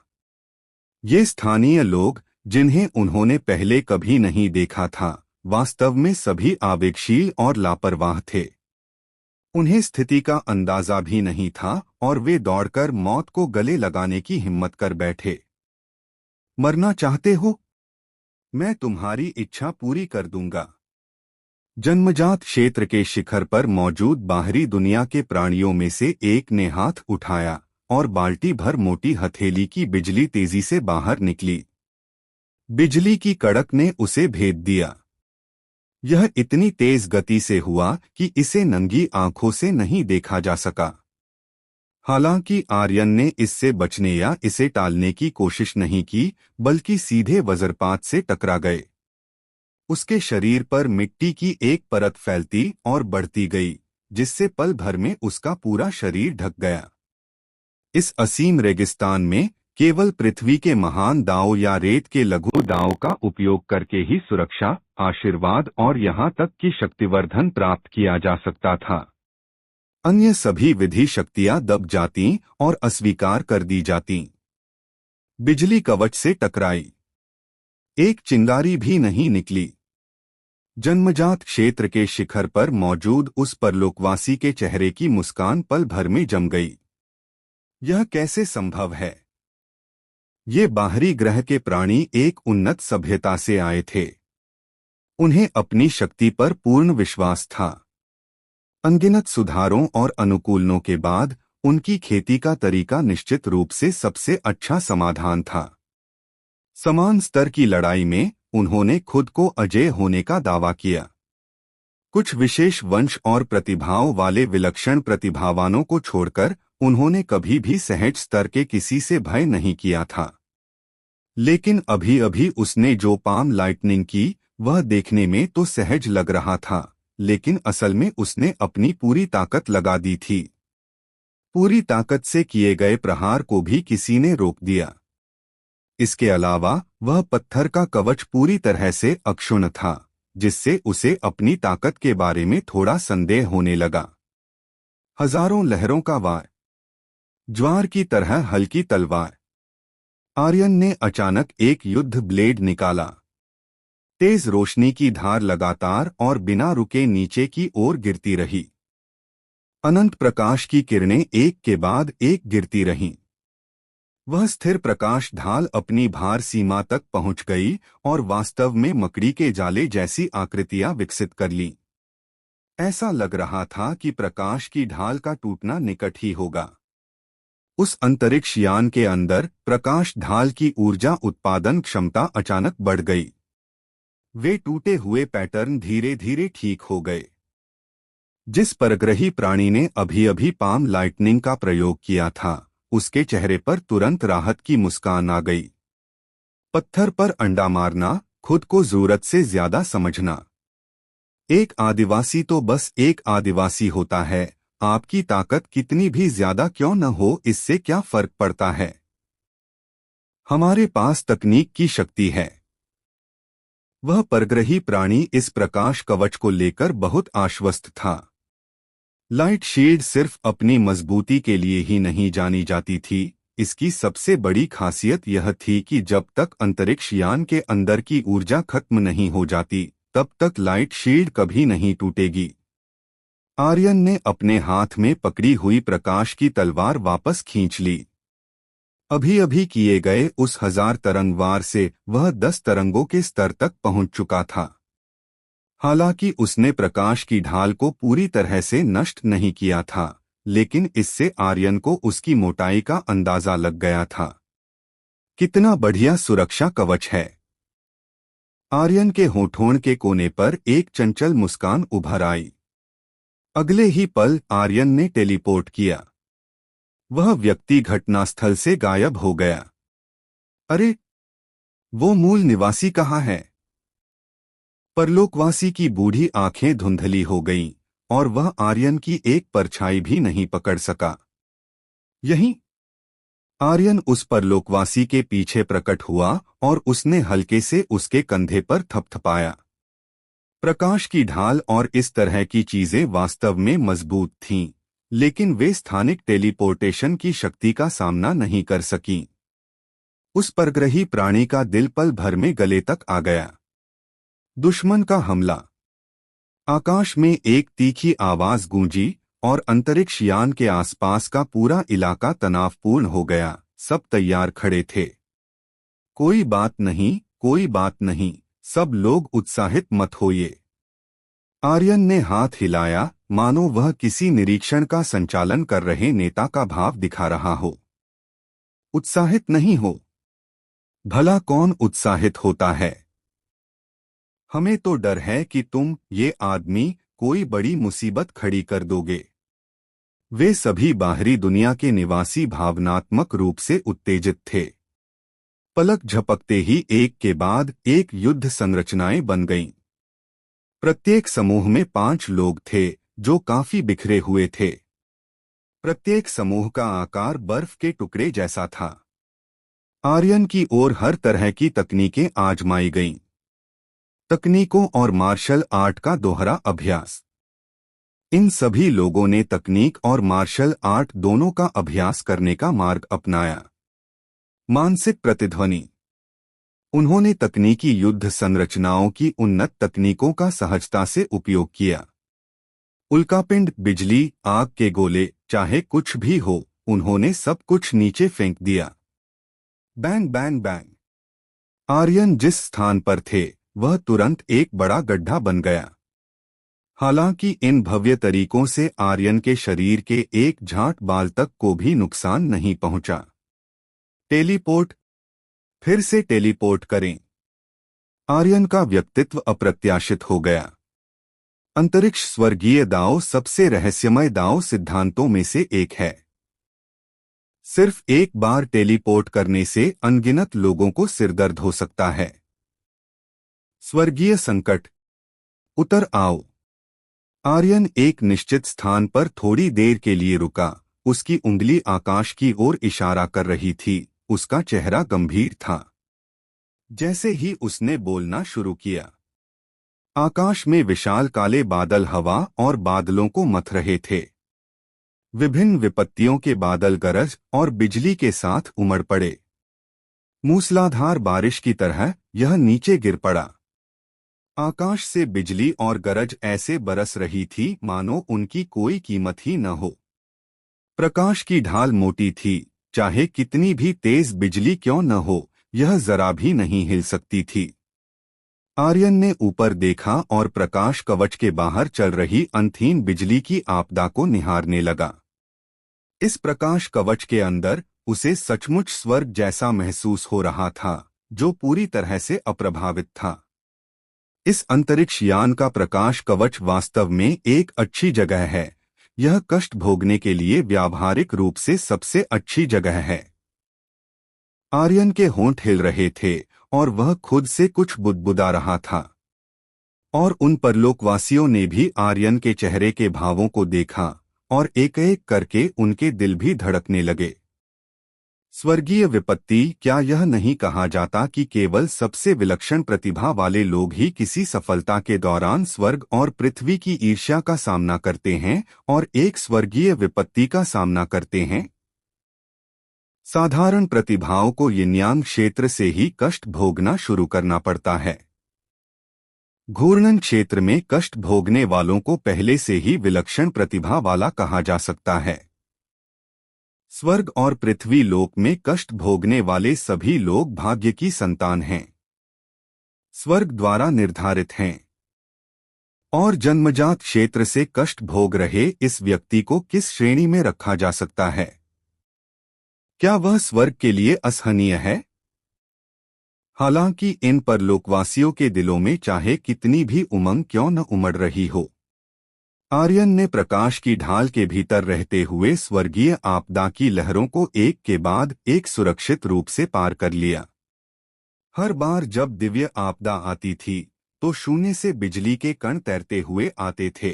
ये स्थानीय लोग, जिन्हें उन्होंने पहले कभी नहीं देखा था, वास्तव में सभी आवेगशील और लापरवाह थे। उन्हें स्थिति का अंदाजा भी नहीं था और वे दौड़कर मौत को गले लगाने की हिम्मत कर बैठे। मरना चाहते हो? मैं तुम्हारी इच्छा पूरी कर दूंगा। जन्मजात क्षेत्र के शिखर पर मौजूद बाहरी दुनिया के प्राणियों में से एक ने हाथ उठाया और बाल्टी भर मोटी हथेली की बिजली तेजी से बाहर निकली। बिजली की कड़क ने उसे भेद दिया। यह इतनी तेज गति से हुआ कि इसे नंगी आंखों से नहीं देखा जा सका। हालांकि आर्यन ने इससे बचने या इसे टालने की कोशिश नहीं की, बल्कि सीधे वज्रपात से टकरा गए। उसके शरीर पर मिट्टी की एक परत फैलती और बढ़ती गई, जिससे पल भर में उसका पूरा शरीर ढक गया। इस असीम रेगिस्तान में केवल पृथ्वी के महान दांव या रेत के लघु दांव का उपयोग करके ही सुरक्षा, आशीर्वाद और यहाँ तक कि शक्तिवर्धन प्राप्त किया जा सकता था। अन्य सभी विधि शक्तियां दब जातीं और अस्वीकार कर दी जातीं। बिजली कवच से टकराई, एक चिंगारी भी नहीं निकली। जन्मजात क्षेत्र के शिखर पर मौजूद उस परलोकवासी के चेहरे की मुस्कान पल भर में जम गई। यह कैसे संभव है? ये बाहरी ग्रह के प्राणी एक उन्नत सभ्यता से आए थे। उन्हें अपनी शक्ति पर पूर्ण विश्वास था। अनगिनत सुधारों और अनुकूलनों के बाद उनकी खेती का तरीका निश्चित रूप से सबसे अच्छा समाधान था। समान स्तर की लड़ाई में उन्होंने खुद को अजेय होने का दावा किया। कुछ विशेष वंश और प्रतिभाओं वाले विलक्षण प्रतिभावानों को छोड़कर उन्होंने कभी भी सहज स्तर के किसी से भय नहीं किया था। लेकिन अभी अभी उसने जो पाम लाइटनिंग की, वह देखने में तो सहज लग रहा था, लेकिन असल में उसने अपनी पूरी ताकत लगा दी थी। पूरी ताकत से किए गए प्रहार को भी किसी ने रोक दिया। इसके अलावा वह पत्थर का कवच पूरी तरह से अक्षुण्ण था, जिससे उसे अपनी ताकत के बारे में थोड़ा संदेह होने लगा। हजारों लहरों का वार। ज्वार की तरह हल्की तलवार। आर्यन ने अचानक एक युद्ध ब्लेड निकाला। तेज रोशनी की धार लगातार और बिना रुके नीचे की ओर गिरती रही। अनंत प्रकाश की किरणें एक के बाद एक गिरती रहीं। वह स्थिर प्रकाश ढाल अपनी भार सीमा तक पहुंच गई और वास्तव में मकड़ी के जाले जैसी आकृतियां विकसित कर लीं। ऐसा लग रहा था कि प्रकाश की ढाल का टूटना निकट ही होगा। उस अंतरिक्ष यान के अंदर प्रकाश ढाल की ऊर्जा उत्पादन क्षमता अचानक बढ़ गई। वे टूटे हुए पैटर्न धीरे धीरे ठीक हो गए। जिस परग्रही प्राणी ने अभी अभी पाम लाइटनिंग का प्रयोग किया था, उसके चेहरे पर तुरंत राहत की मुस्कान आ गई। पत्थर पर अंडा मारना, खुद को जरूरत से ज्यादा समझना। एक आदिवासी तो बस एक आदिवासी होता है। आपकी ताकत कितनी भी ज्यादा क्यों न हो, इससे क्या फर्क पड़ता है। हमारे पास तकनीक की शक्ति है। वह परग्रही प्राणी इस प्रकाश कवच को लेकर बहुत आश्वस्त था। लाइट शील्ड सिर्फ अपनी मजबूती के लिए ही नहीं जानी जाती थी। इसकी सबसे बड़ी खासियत यह थी कि जब तक अंतरिक्ष यान के अंदर की ऊर्जा खत्म नहीं हो जाती, तब तक लाइट शील्ड कभी नहीं टूटेगी। आर्यन ने अपने हाथ में पकड़ी हुई प्रकाश की तलवार वापस खींच ली। अभी अभी किए गए उस 1000 तरंग वार से वह 10 तरंगों के स्तर तक पहुंच चुका था। हालांकि उसने प्रकाश की ढाल को पूरी तरह से नष्ट नहीं किया था, लेकिन इससे आर्यन को उसकी मोटाई का अंदाजा लग गया था। कितना बढ़िया सुरक्षा कवच है। आर्यन के होठों के कोने पर एक चंचल मुस्कान उभर आई। अगले ही पल आर्यन ने टेलीपोर्ट किया। वह व्यक्ति घटनास्थल से गायब हो गया। अरे, वो मूल निवासी कहाँ है? परलोकवासी की बूढ़ी आंखें धुंधली हो गईं और वह आर्यन की एक परछाई भी नहीं पकड़ सका। यहीं आर्यन उस परलोकवासी के पीछे प्रकट हुआ और उसने हल्के से उसके कंधे पर थपथपाया। प्रकाश की ढाल और इस तरह की चीजें वास्तव में मजबूत थीं, लेकिन वे स्थानिक टेलीपोर्टेशन की शक्ति का सामना नहीं कर सकीं। उस परग्रही प्राणी का दिल पल भर में गले तक आ गया। दुश्मन का हमला। आकाश में एक तीखी आवाज गूंजी और अंतरिक्ष यान के आसपास का पूरा इलाका तनावपूर्ण हो गया। सब तैयार खड़े थे। कोई बात नहीं, कोई बात नहीं, सब लोग उत्साहित मत होइए। आर्यन ने हाथ हिलाया, मानो वह किसी निरीक्षण का संचालन कर रहे नेता का भाव दिखा रहा हो। उत्साहित नहीं हो। भला कौन उत्साहित होता है? हमें तो डर है कि तुम, ये आदमी, कोई बड़ी मुसीबत खड़ी कर दोगे। वे सभी बाहरी दुनिया के निवासी भावनात्मक रूप से उत्तेजित थे। पलक झपकते ही एक के बाद एक युद्ध संरचनाएं बन गईं। प्रत्येक समूह में 5 लोग थे, जो काफी बिखरे हुए थे। प्रत्येक समूह का आकार बर्फ के टुकड़े जैसा था। आर्यन की ओर हर तरह की तकनीकें आजमाई गईं। तकनीकों और मार्शल आर्ट का दोहरा अभ्यास। इन सभी लोगों ने तकनीक और मार्शल आर्ट दोनों का अभ्यास करने का मार्ग अपनाया। मानसिक प्रतिध्वनि। उन्होंने तकनीकी युद्ध संरचनाओं की उन्नत तकनीकों का सहजता से उपयोग किया। उल्कापिंड, बिजली, आग के गोले, चाहे कुछ भी हो, उन्होंने सब कुछ नीचे फेंक दिया। Bang bang bang. आर्यन जिस स्थान पर थे, वह तुरंत एक बड़ा गड्ढा बन गया। हालांकि इन भव्य तरीकों से आर्यन के शरीर के एक झाट बाल तक को भी नुकसान नहीं पहुंचा। टेलीपोर्ट। फिर से टेलीपोर्ट करें। आर्यन का व्यक्तित्व अप्रत्याशित हो गया। अंतरिक्ष स्वर्गीय दाओ सबसे रहस्यमय दाओ सिद्धांतों में से एक है। सिर्फ एक बार टेलीपोर्ट करने से अनगिनत लोगों को सिरदर्द हो सकता है। स्वर्गीय संकट। उतर आओ। आर्यन एक निश्चित स्थान पर थोड़ी देर के लिए रुका। उसकी उंगली आकाश की ओर इशारा कर रही थी। उसका चेहरा गंभीर था। जैसे ही उसने बोलना शुरू किया, आकाश में विशाल काले बादल हवा और बादलों को मथ रहे थे। विभिन्न विपत्तियों के बादल गरज और बिजली के साथ उमड़ पड़े। मूसलाधार बारिश की तरह यह नीचे गिर पड़ा। आकाश से बिजली और गरज ऐसे बरस रही थी मानो उनकी कोई कीमत ही न हो। प्रकाश की ढाल मोटी थी, चाहे कितनी भी तेज बिजली क्यों न हो, यह जरा भी नहीं हिल सकती थी। आर्यन ने ऊपर देखा और प्रकाश कवच के बाहर चल रही अंतहीन बिजली की आपदा को निहारने लगा। इस प्रकाश कवच के अंदर उसे सचमुच स्वर्ग जैसा महसूस हो रहा था, जो पूरी तरह से अप्रभावित था। इस अंतरिक्ष यान का प्रकाश कवच वास्तव में एक अच्छी जगह है। यह कष्ट भोगने के लिए व्यावहारिक रूप से सबसे अच्छी जगह है। आर्यन के होंठ हिल रहे थे और वह खुद से कुछ बुदबुदा रहा था। और उन परलोकवासियों ने भी आर्यन के चेहरे के भावों को देखा और एक एक करके उनके दिल भी धड़कने लगे। स्वर्गीय विपत्ति, क्या यह नहीं कहा जाता कि केवल सबसे विलक्षण प्रतिभा वाले लोग ही किसी सफलता के दौरान स्वर्ग और पृथ्वी की ईर्ष्या का सामना करते हैं और एक स्वर्गीय विपत्ति का सामना करते हैं? साधारण प्रतिभाओं को यिन्यांग क्षेत्र से ही कष्ट भोगना शुरू करना पड़ता है। घूर्णन क्षेत्र में कष्ट भोगने वालों को पहले से ही विलक्षण प्रतिभा वाला कहा जा सकता है। स्वर्ग और पृथ्वी लोक में कष्ट भोगने वाले सभी लोग भाग्य की संतान हैं, स्वर्ग द्वारा निर्धारित हैं। और जन्मजात क्षेत्र से कष्ट भोग रहे इस व्यक्ति को किस श्रेणी में रखा जा सकता है? क्या वह स्वर्ग के लिए असहनीय है? हालांकि इन परलोकवासियों के दिलों में चाहे कितनी भी उमंग क्यों न उमड़ रही हो, आर्यन ने प्रकाश की ढाल के भीतर रहते हुए स्वर्गीय आपदा की लहरों को एक के बाद एक सुरक्षित रूप से पार कर लिया। हर बार जब दिव्य आपदा आती थी तो शून्य से बिजली के कण तैरते हुए आते थे।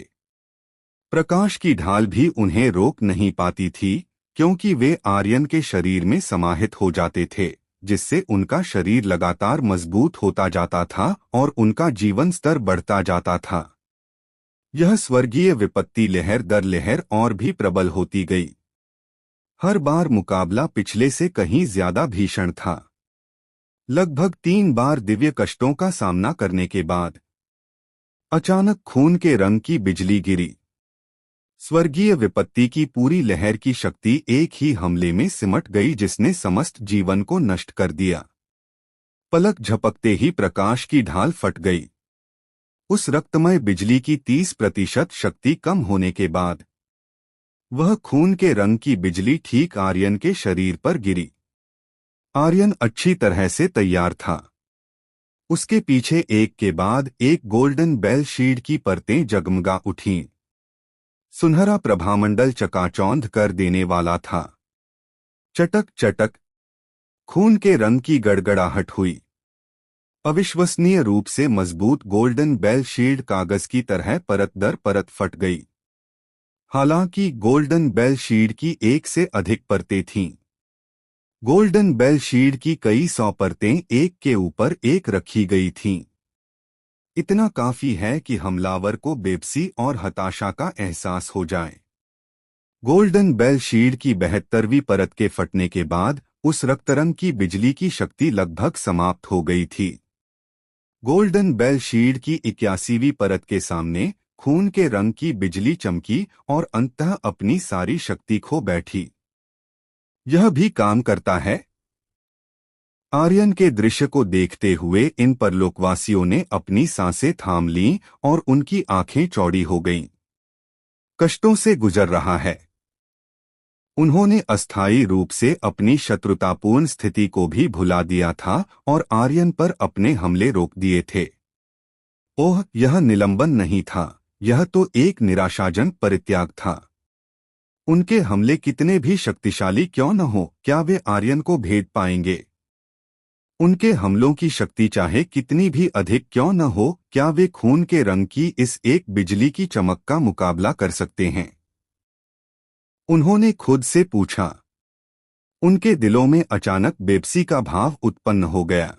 प्रकाश की ढाल भी उन्हें रोक नहीं पाती थी, क्योंकि वे आर्यन के शरीर में समाहित हो जाते थे, जिससे उनका शरीर लगातार मजबूत होता जाता था और उनका जीवन स्तर बढ़ता जाता था। यह स्वर्गीय विपत्ति लहर दर लहर और भी प्रबल होती गई। हर बार मुकाबला पिछले से कहीं ज्यादा भीषण था। लगभग 3 बार दिव्य कष्टों का सामना करने के बाद अचानक खून के रंग की बिजली गिरी। स्वर्गीय विपत्ति की पूरी लहर की शक्ति एक ही हमले में सिमट गई, जिसने समस्त जीवन को नष्ट कर दिया। पलक झपकते ही प्रकाश की ढाल फट गई। उस रक्तमय बिजली की 30% शक्ति कम होने के बाद वह खून के रंग की बिजली ठीक आर्यन के शरीर पर गिरी। आर्यन अच्छी तरह से तैयार था। उसके पीछे एक के बाद एक गोल्डन बेल शील्ड की परतें जगमगा उठीं। सुनहरा प्रभामंडल चकाचौंध कर देने वाला था। चटक चटक खून के रंग की गड़गड़ाहट हुई। अविश्वसनीय रूप से मजबूत गोल्डन बेल शील्ड कागज की तरह परत दर परत फट गई। हालांकि गोल्डन बेल शील्ड की 1 से अधिक परतें थीं। गोल्डन बेल शील्ड की कई 100 परतें एक के ऊपर एक रखी गई थीं। इतना काफी है कि हमलावर को बेबसी और हताशा का एहसास हो जाए। गोल्डन बेल शील्ड की 72वीं परत के फटने के बाद उस रक्तरंग की बिजली की शक्ति लगभग समाप्त हो गई थी। गोल्डन बेल शील्ड की 81वीं परत के सामने खून के रंग की बिजली चमकी और अंततः अपनी सारी शक्ति खो बैठी। यह भी काम करता है? आर्यन के दृश्य को देखते हुए इन परलोकवासियों ने अपनी सांसें थाम लीं और उनकी आंखें चौड़ी हो गईं। कष्टों से गुजर रहा है। उन्होंने अस्थायी रूप से अपनी शत्रुतापूर्ण स्थिति को भी भुला दिया था और आर्यन पर अपने हमले रोक दिए थे। ओह, यह निलंबन नहीं था, यह तो एक निराशाजनक परित्याग था। उनके हमले कितने भी शक्तिशाली क्यों न हो, क्या वे आर्यन को भेद पाएंगे? उनके हमलों की शक्ति चाहे कितनी भी अधिक क्यों न हो, क्या वे खून के रंग की इस एक बिजली की चमक का मुकाबला कर सकते हैं? उन्होंने खुद से पूछा। उनके दिलों में अचानक बेबसी का भाव उत्पन्न हो गया।